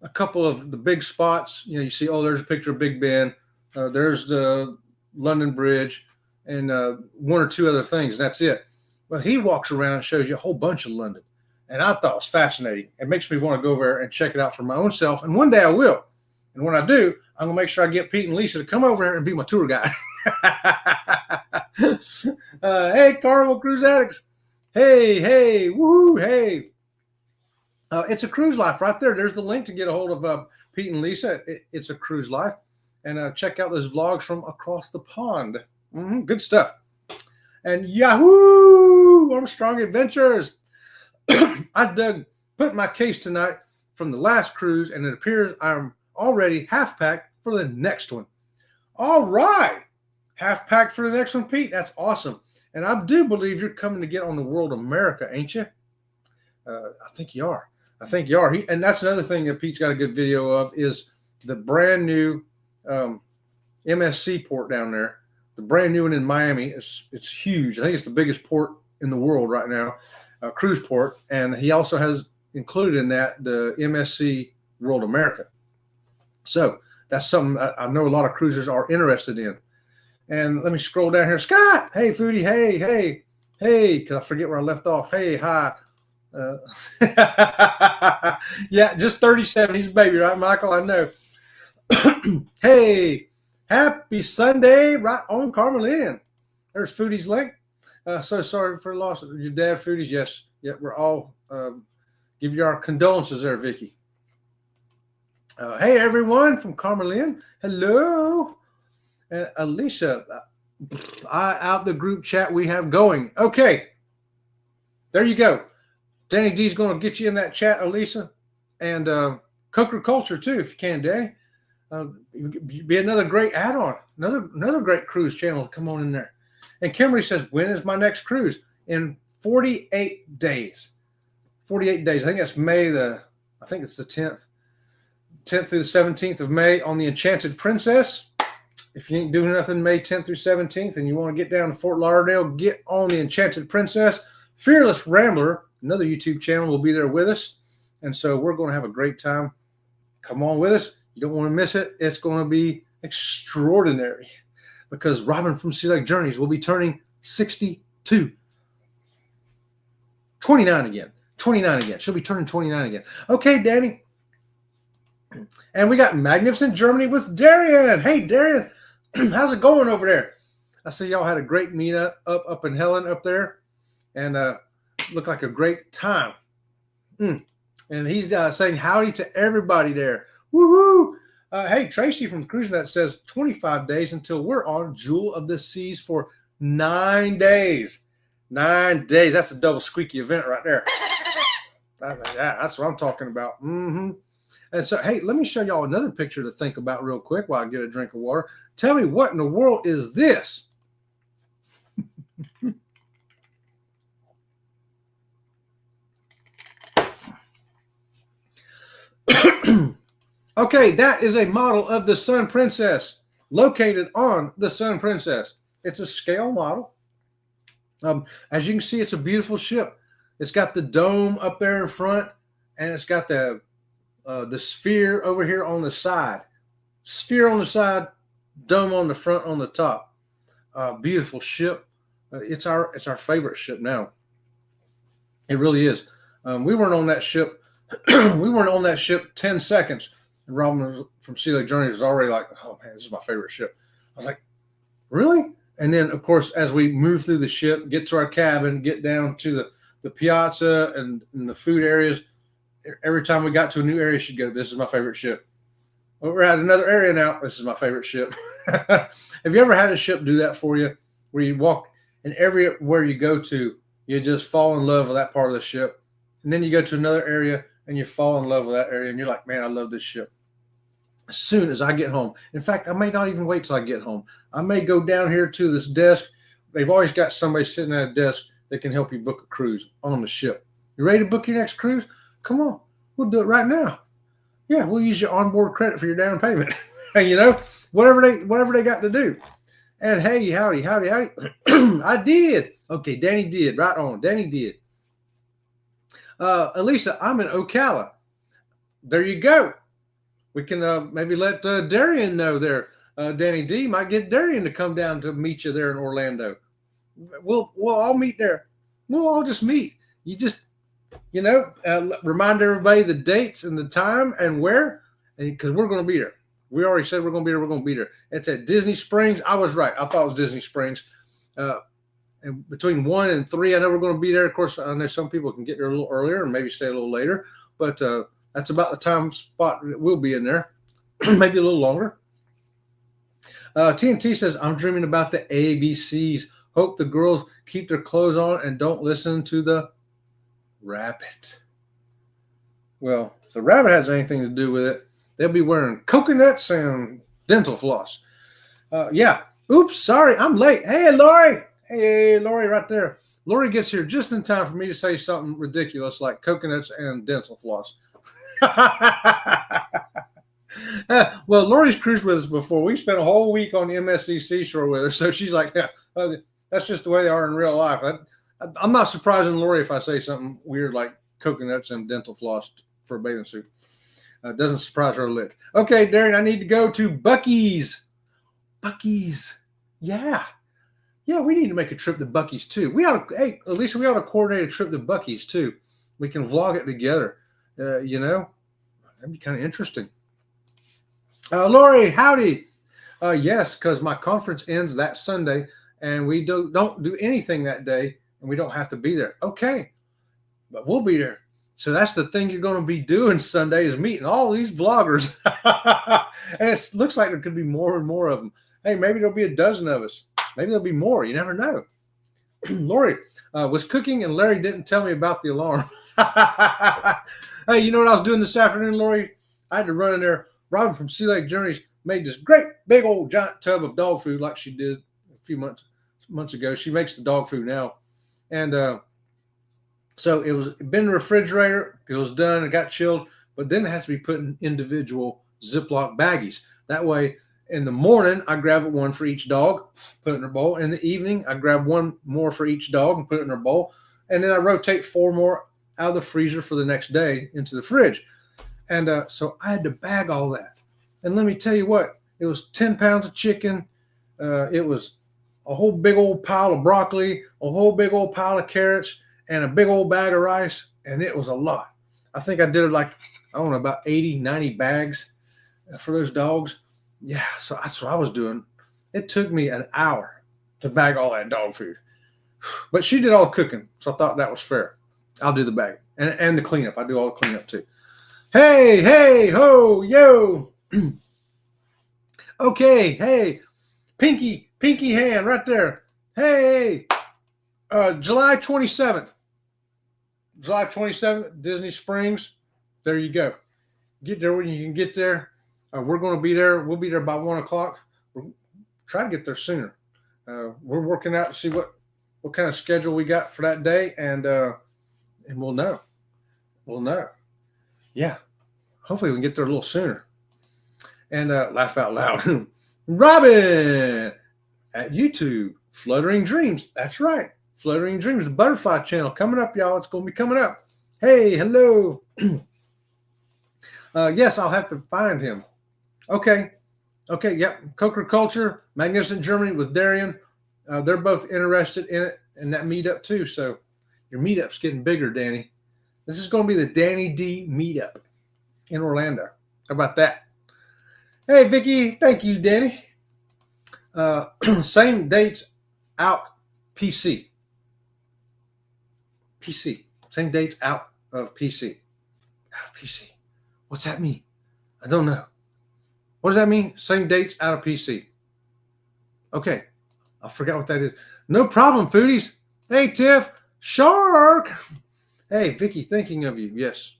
a couple of the big spots. You know, you see, oh, there's a picture of Big Ben. There's the London Bridge and one or two other things. And that's it. But he walks around and shows you a whole bunch of London. And I thought it was fascinating. It makes me want to go over there and check it out for my own self. And one day I will. And when I do, I'm going to make sure I get Pete and Lisa to come over here and be my tour guide. Hey, Carnival Cruise Addicts. Hey, woohoo, hey. It's a Cruise Life right there. There's the link to get a hold of Pete and Lisa. It's a Cruise Life. And check out those vlogs from across the pond. Good stuff. And Yahoo! Armstrong Adventures. I put my case tonight from the last cruise, and it appears I'm already half packed for the next one. All right. Half packed for the next one, Pete. That's awesome. And I do believe you're coming to get on the World America, ain't you? I think you are. And that's another thing that Pete's got a good video of is the brand new MSC port down there. The brand new one in Miami. It's huge. I think it's the biggest port in the world right now, cruise port. And he also has included in that the MSC World America. So that's something I know a lot of cruisers are interested in. And let me scroll down here. Scott, hey, Foodie, hey, because I forget where I left off. Hey, hi. Yeah, just 37. He's a baby, right, Michael? I know. Hey, happy Sunday, right on Carmelin. There's Foodie's link. So sorry for the loss of your dad, Foodies. Yes, yeah, we're all give you our condolences there, Vicky. Hey, everyone from Carmelin. Hello. Alicia, out the group chat we have going. Okay, there you go. Danny D's going to get you in that chat, Alicia, and Coker Culture too, if you can, Danny. Be another great add-on, another great cruise channel to come on in there. And Kimberly says, when is my next cruise? In 48 days. 48 days. I think that's I think it's the 10th through the 17th of May on the Enchanted Princess. If you ain't doing nothing May 10th through 17th and you want to get down to Fort Lauderdale, get on the Enchanted Princess. Fearless Rambler, another YouTube channel, will be there with us. And so we're going to have a great time. Come on with us. You don't want to miss it. It's going to be extraordinary because Robin from Sea Lake Journeys will be turning 62. 29 again. She'll be turning 29 again. Okay, Danny. And we got Magnificent Germany with Darian. Hey, Darian. How's it going over there? I see y'all had a great meetup up in Helen up there. And looked like a great time. And he's saying howdy to everybody there. Woohoo! Hey, Tracy from CruiseNet says 25 days until we're on Jewel of the Seas for 9 days. 9 days. That's a double squeaky event right there. That's what I'm talking about. And so, hey, let me show y'all another picture to think about real quick while I get a drink of water. Tell me, what in the world is this? Okay, that is a model of the Sun Princess located on the Sun Princess. It's a scale model. As you can see, it's a beautiful ship. It's got the dome up there in front, and it's got the sphere over here on the side. Sphere on the side, dome on the front, on the top. Beautiful ship. It's our favorite ship now. It really is. We weren't on that ship. We weren't on that ship 10 seconds. And Robin from Sea Lake Journeys was already like, oh man, this is my favorite ship. I was like, really? And then, of course, as we move through the ship, get to our cabin, get down to the piazza and the food areas, every time we got to a new area, she'd go, "This is my favorite ship." Well, we're at another area now. This is my favorite ship. Have you ever had a ship do that for you, where you walk and everywhere you go to, you just fall in love with that part of the ship, and then you go to another area and you fall in love with that area, and you're like, "Man, I love this ship." As soon as I get home, in fact, I may not even wait till I get home. I may go down here to this desk. They've always got somebody sitting at a desk that can help you book a cruise on the ship. You ready to book your next cruise? Come on, we'll do it right now. Yeah, we'll use your onboard credit for your down payment. Whatever they got to do. And hey, howdy. I did. Okay, Danny did. Right on. Danny did. Elisa, I'm in Ocala. There you go. We can maybe let Darian know there. Danny D might get Darian to come down to meet you there in Orlando. We'll all meet there. We'll all just meet. You just, remind everybody the dates and the time and where, because we're going to be there. We already said we're going to be there. We're going to be there. It's at Disney Springs. I was right. I thought it was Disney Springs. And between 1 and 3, I know we're going to be there. Of course, I know some people can get there a little earlier and maybe stay a little later, but that's about the time spot that we'll be in there. Maybe a little longer. TNT says, I'm dreaming about the ABCs. Hope the girls keep their clothes on and don't listen to the rabbit. Well, if the rabbit has anything to do with it, they'll be wearing coconuts and dental floss. Yeah. Oops, sorry, I'm late. Hey, Lori. Hey, Lori, right there. Lori gets here just in time for me to say something ridiculous like coconuts and dental floss. Well, Lori's cruised with us before. We spent a whole week on the MSC Seashore with her, so she's like, yeah, that's just the way they are in real life. I'm not surprising Lori if I say something weird like coconuts and dental floss for a bathing suit. It doesn't surprise her a lick. Okay, Darren, I need to go to Buc-ee's. Buc-ee's. Yeah, we need to make a trip to Buc-ee's too. At least we ought to coordinate a trip to Buc-ee's too. We can vlog it together. That'd be kind of interesting. Lori, howdy. Yes, because my conference ends that Sunday, and we don't do anything that day, and we don't have to be there. Okay, but we'll be there. So that's the thing you're going to be doing Sunday is meeting all these vloggers. And it looks like there could be more and more of them. Hey, maybe there'll be a dozen of us. Maybe there'll be more. You never know. Lori was cooking, and Larry didn't tell me about the alarm. Hey, you know what I was doing this afternoon, Lori? I had to run in there. Robin from Sea Lake Journeys made this great big old giant tub of dog food like she did a few months ago. She makes the dog food now. And so it was been in the refrigerator. It was done. It got chilled. But then it has to be put in individual Ziploc baggies. That way, in the morning, I grab one for each dog, put it in their bowl. In the evening, I grab one more for each dog and put it in their bowl. And then I rotate 4 more out of the freezer for the next day into the fridge. And so I had to bag all that. And let me tell you what, it was 10 pounds of chicken. It was a whole big old pile of broccoli, a whole big old pile of carrots, and a big old bag of rice. And it was a lot. I think I did it about 80, 90 bags for those dogs. Yeah, so that's what I was doing. It took me an hour to bag all that dog food. But she did all the cooking, so I thought that was fair. I'll do the bag and the cleanup. I do all the cleanup too. Hey, ho, yo. Okay, hey, pinky hand right there. Hey, July 27th. July 27th, Disney Springs. There you go. Get there when you can get there. We're going to be there. We'll be there by 1 o'clock. We'll try to get there sooner. We're working out to see what kind of schedule we got for that day, and we'll know. We'll know. Yeah. Hopefully we can get there a little sooner. And laugh out loud. Robin at YouTube, Fluttering Dreams. That's right. Fluttering Dreams, the Butterfly channel coming up, y'all. It's going to be coming up. Hey, hello. Yes, I'll have to find him. Okay, yep. Coker Culture, Magnificent Germany with Darian. They're both interested in it and that meetup too. So your meetup's getting bigger, Danny. This is going to be the Danny D meetup in Orlando. How about that? Hey, Vicky. Thank you, Danny. Same dates out PC. Same dates out of PC. Out of PC. What's that mean? I don't know. What does that mean? Same dates, out of PC. Okay. I forgot what that is. No problem, foodies. Hey, Tiff. Shark. Hey, Vicky, thinking of you. Yes.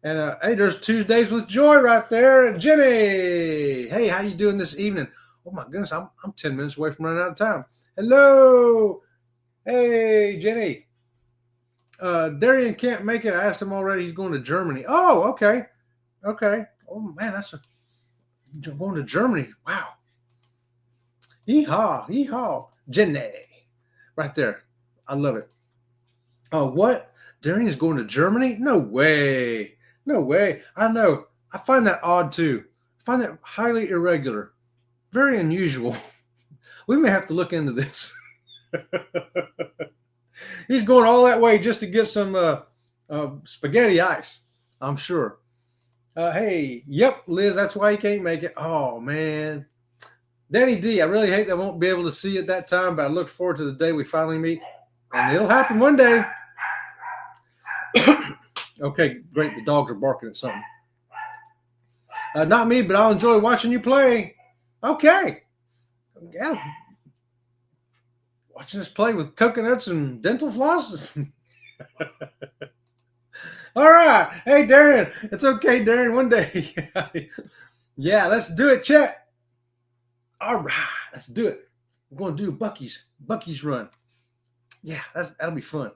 And hey, there's Tuesdays with Joy right there. Jenny. Hey, how you doing this evening? Oh, my goodness. I'm 10 minutes away from running out of time. Hello. Hey, Jenny. Darian can't make it. I asked him already. He's going to Germany. Oh, okay. Okay. Oh, man, going to Germany. Wow. Yeehaw. Yeehaw. Jenny. Right there. I love it. Oh, what? Darian is going to Germany? No way. No way. I know. I find that odd, too. I find that highly irregular. Very unusual. We may have to look into this. He's going all that way just to get some spaghetti ice, I'm sure. Hey, yep, Liz, that's why he can't make it. Oh, man. Danny D, I really hate that I won't be able to see you at that time, but I look forward to the day we finally meet. And it'll happen one day. Okay, great. The dogs are barking at something. Not me, but I'll enjoy watching you play. Okay. Yeah. Watching us play with coconuts and dental floss. All right. Hey, Darren. It's okay, Darren. One day. Yeah, let's do it, Chet. All right. Let's do it. We're going to do Bucky's run. Yeah, that'll be fun.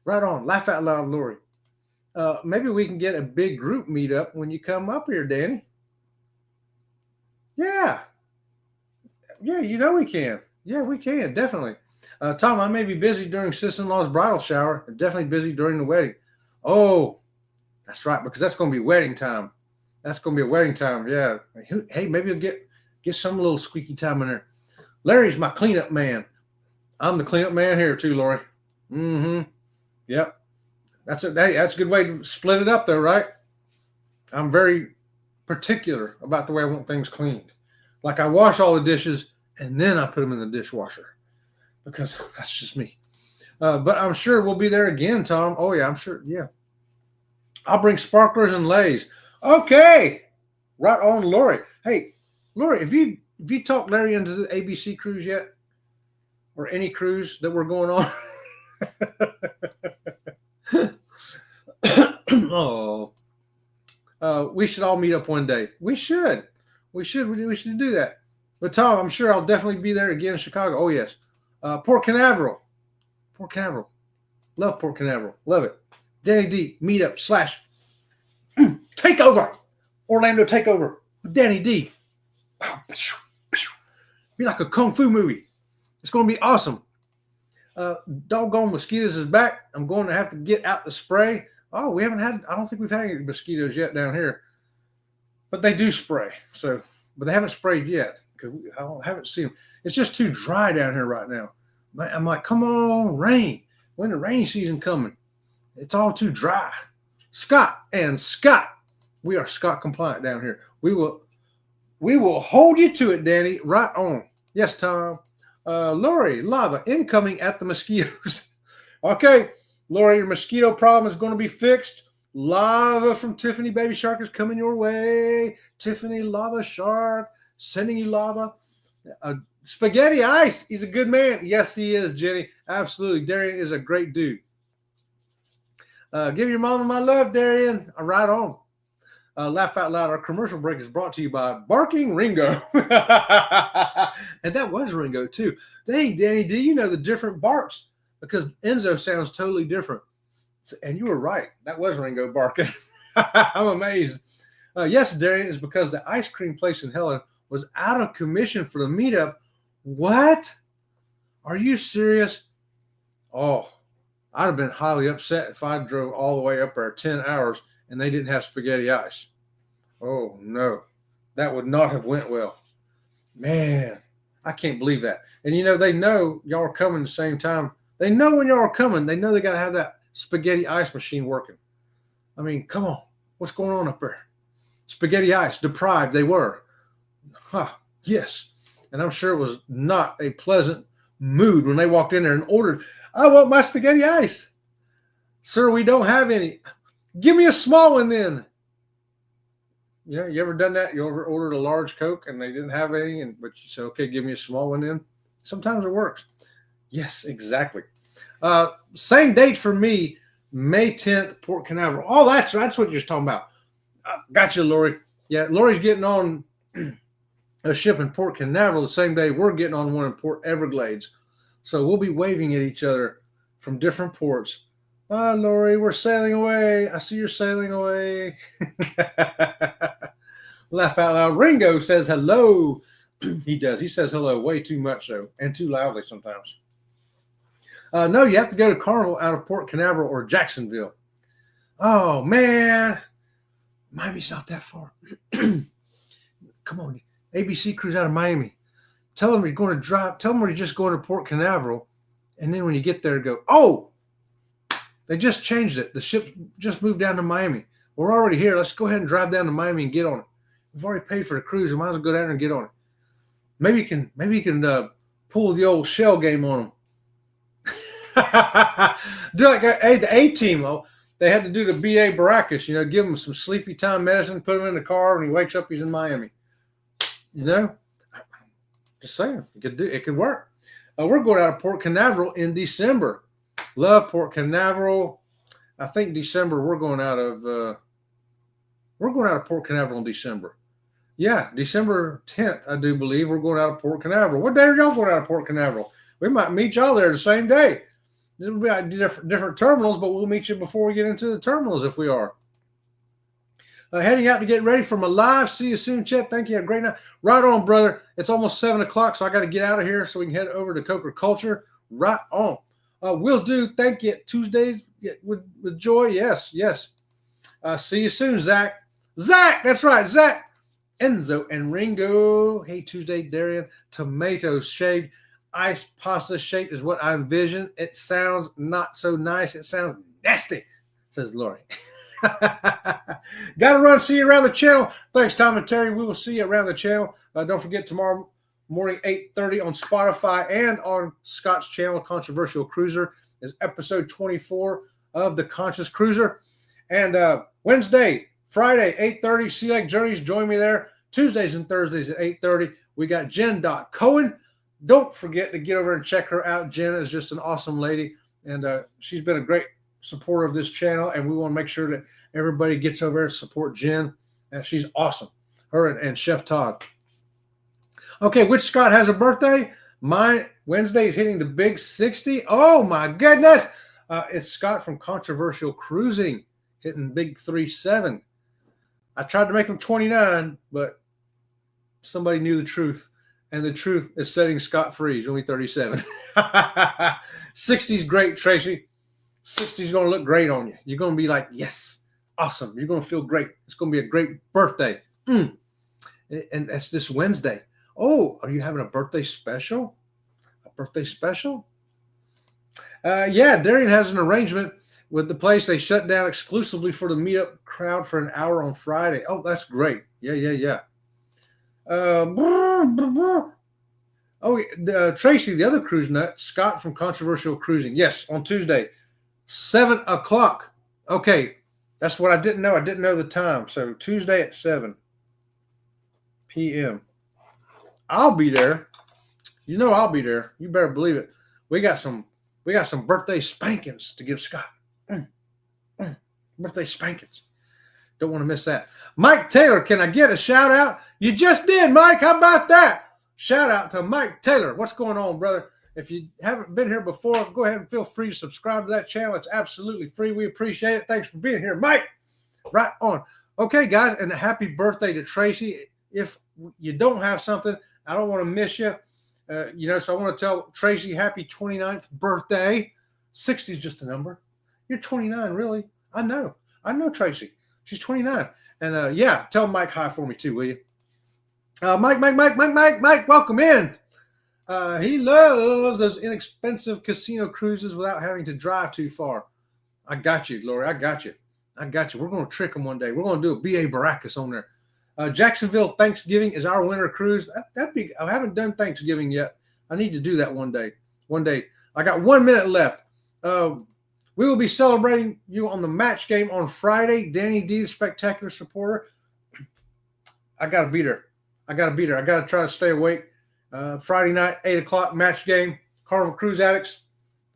Right on. Laugh out loud, Lori. Maybe we can get a big group meetup when you come up here, Danny. Yeah. Yeah, you know we can. Yeah, we can, definitely. Tom, I may be busy during sister-in-law's bridal shower. I'm definitely busy during the wedding. Oh, that's right, because that's going to be wedding time. That's going to be a wedding time, yeah. Hey, maybe I'll get some little squeaky time in there. Larry's my cleanup man. I'm the cleanup man here too, Lori. Mm-hmm. Yep. That's a good way to split it up, though, right? I'm very particular about the way I want things cleaned. Like I wash all the dishes and then I put them in the dishwasher because that's just me. But I'm sure we'll be there again, Tom. Oh yeah, I'm sure. Yeah. I'll bring sparklers and Lays. Okay. Right on, Lori. Hey, Lori, have you talked Larry into the ABC cruise yet? Or any cruise that we're going on? Oh, we should all meet up one day. We should do that. But Tom, I'm sure I'll definitely be there again in Chicago. Oh yes, Port Canaveral. Love Port Canaveral. Love it. Danny D meetup / takeover. Orlando takeover with Danny D. Be like a kung fu movie. It's going to be awesome. Doggone mosquitoes is back. I'm going to have to get out the spray. Oh, I don't think we've had any mosquitoes yet down here. But they do spray. But they haven't sprayed yet because I haven't seen them. It's just too dry down here right now. I'm like, come on, rain. When the rainy season coming? It's all too dry. Scott, we are Scott compliant down here. We will hold you to it, Danny. Right on. Yes, Tom. Lori, lava incoming at the mosquitoes. Okay, Lori, your mosquito problem is going to be fixed. Lava from Tiffany Baby Shark is coming your way. Tiffany Lava Shark sending you lava. Spaghetti Ice, he's a good man. Yes, he is, Jenny. Absolutely. Darian is a great dude. Give your mama my love, Darian. Right on. Laugh out loud. Our commercial break is brought to you by Barking Ringo. And that was Ringo, too. Dang, Danny, do you know the different barks? Because Enzo sounds totally different. And you were right. That was Ringo barking. I'm amazed. Yes, Darian, is because the ice cream place in Helen was out of commission for the meetup. What? Are you serious? Oh, I'd have been highly upset if I drove all the way up there 10 hours and they didn't have spaghetti ice. Oh, no. That would not have went well. Man, I can't believe that. And, they know y'all are coming at the same time. They know when y'all are coming. They know they got to have that spaghetti ice machine working. I mean, come on. What's going on up there? Spaghetti ice, deprived they were. Yes. And I'm sure it was not a pleasant mood when they walked in there and ordered, I want my spaghetti ice. Sir, we don't have any. Give me a small one then. You know, you ever done that? You ever ordered a large Coke and they didn't have any, but you said, okay, give me a small one then? Sometimes it works. Yes, exactly. Same date for me, May 10th, Port Canaveral. Oh, that's what you're talking about. Gotcha, Lori. Yeah, Lori's getting on a ship in Port Canaveral the same day we're getting on one in Port Everglades. So we'll be waving at each other from different ports. Lori, we're sailing away. I see you're sailing away. Laugh out loud. Ringo says hello. He does. He says hello way too much, though, and too loudly sometimes. No, you have to go to Carnival out of Port Canaveral or Jacksonville. Oh, man. Miami's not that far. Come on. ABC cruise out of Miami. Tell them you're going to drive. Tell them you're just going to Port Canaveral. And then when you get there, go, oh, they just changed it. The ship just moved down to Miami. We're already here. Let's go ahead and drive down to Miami and get on it. We've already paid for the cruise. We might as well go down there and get on it. Maybe you can pull the old shell game on them. Do like the A-team. Oh, they had to do the B.A. Baracus. You know, give him some sleepy time medicine, put him in the car, and he wakes up, he's in Miami. You know, just saying, it could work. We're going out of Port Canaveral in December. Love Port Canaveral. I think December we're going out of Port Canaveral in December. Yeah, December 10th, I do believe we're going out of Port Canaveral. What day are y'all going out of Port Canaveral? We might meet y'all there the same day. It'll be at different terminals, but we'll meet you before we get into the terminals if we are. Heading out to get ready for my live. See you soon, Chet. Thank you. Have a great night. Right on, brother. It's almost 7 o'clock, so I got to get out of here so we can head over to Coker Culture. Right on. Will do. Thank you. Tuesdays with joy. Yes. See you soon, Zach. Zach, that's right. Zach, Enzo, and Ringo. Hey, Tuesday, Darian. Tomatoes shaved. Ice pasta shaped is what I envision. It sounds not so nice. It sounds nasty, says Lori. Got to run. See you around the channel. Thanks, Tom and Terry. We will see you around the channel. Don't forget tomorrow morning, 8:30 on Spotify and on Scott's channel, Controversial Cruiser, is episode 24 of The Conscious Cruiser. And Wednesday, Friday, 8:30, Sea Lake Journeys. Join me there. Tuesdays and Thursdays at 8:30. We got Jen Cohen. Don't forget to get over and check her out. Jen is just an awesome lady, and she's been a great supporter of this channel, and we want to make sure that everybody gets over there to support Jen. And she's awesome, her and Chef Todd. Okay, which Scott has a birthday? Mine, Wednesday is hitting the big 60. Oh, my goodness. It's Scott from Controversial Cruising, hitting big 37. I tried to make him 29, but somebody knew the truth. And the truth is setting Scott free. He's only 37. 60's great, Tracy. 60's going to look great on you. You're going to be like, yes, awesome. You're going to feel great. It's going to be a great birthday. And that's this Wednesday. Oh, are you having a birthday special? A birthday special? Yeah, Darian has an arrangement with the place. They shut down exclusively for the meetup crowd for an hour on Friday. Oh, that's great. Yeah. Tracy, the other cruise nut, Scott from Controversial Cruising. Yes, on Tuesday, 7 o'clock. Okay, that's what I didn't know. I didn't know the time. So Tuesday at 7 p.m. I'll be there. You know I'll be there. You better believe it. We got some birthday spankings to give Scott. Birthday spankings. Don't want to miss that. Mike Taylor, can I get a shout out? You just did, Mike. How about that? Shout out to Mike Taylor. What's going on, brother? If you haven't been here before, go ahead and feel free to subscribe to that channel. It's absolutely free. We appreciate it. Thanks for being here, Mike. Right on. Okay, guys, and a happy birthday to Tracy. If you don't have something, I don't want to miss you. So I want to tell Tracy happy 29th birthday. 60 is just a number. You're 29, really. I know, Tracy. She's 29. And tell Mike hi for me too, will you? Mike, welcome in. He loves those inexpensive casino cruises without having to drive too far. I got you, Lori. I got you. We're going to trick him one day. We're going to do a B.A. Baracus on there. Jacksonville Thanksgiving is our winter cruise. I haven't done Thanksgiving yet. I need to do that one day. I got 1 minute left. We will be celebrating you on the match game on Friday. Danny D, the spectacular supporter. I got to beat her. I got to try to stay awake. Friday night, 8 o'clock match game. Carnival Cruise Addicts.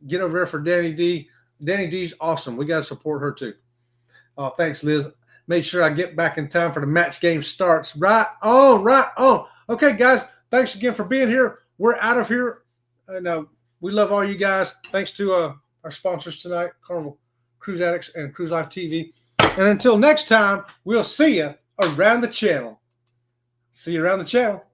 Get over there for Danny D. Danny D's awesome. We got to support her too. Thanks, Liz. Make sure I get back in time for the match game starts. Right on. Okay, guys, thanks again for being here. We're out of here. And we love all you guys. Thanks to our sponsors tonight, Carnival Cruise Addicts and Cruise Life TV. And until next time, we'll see you around the channel. See you around the channel.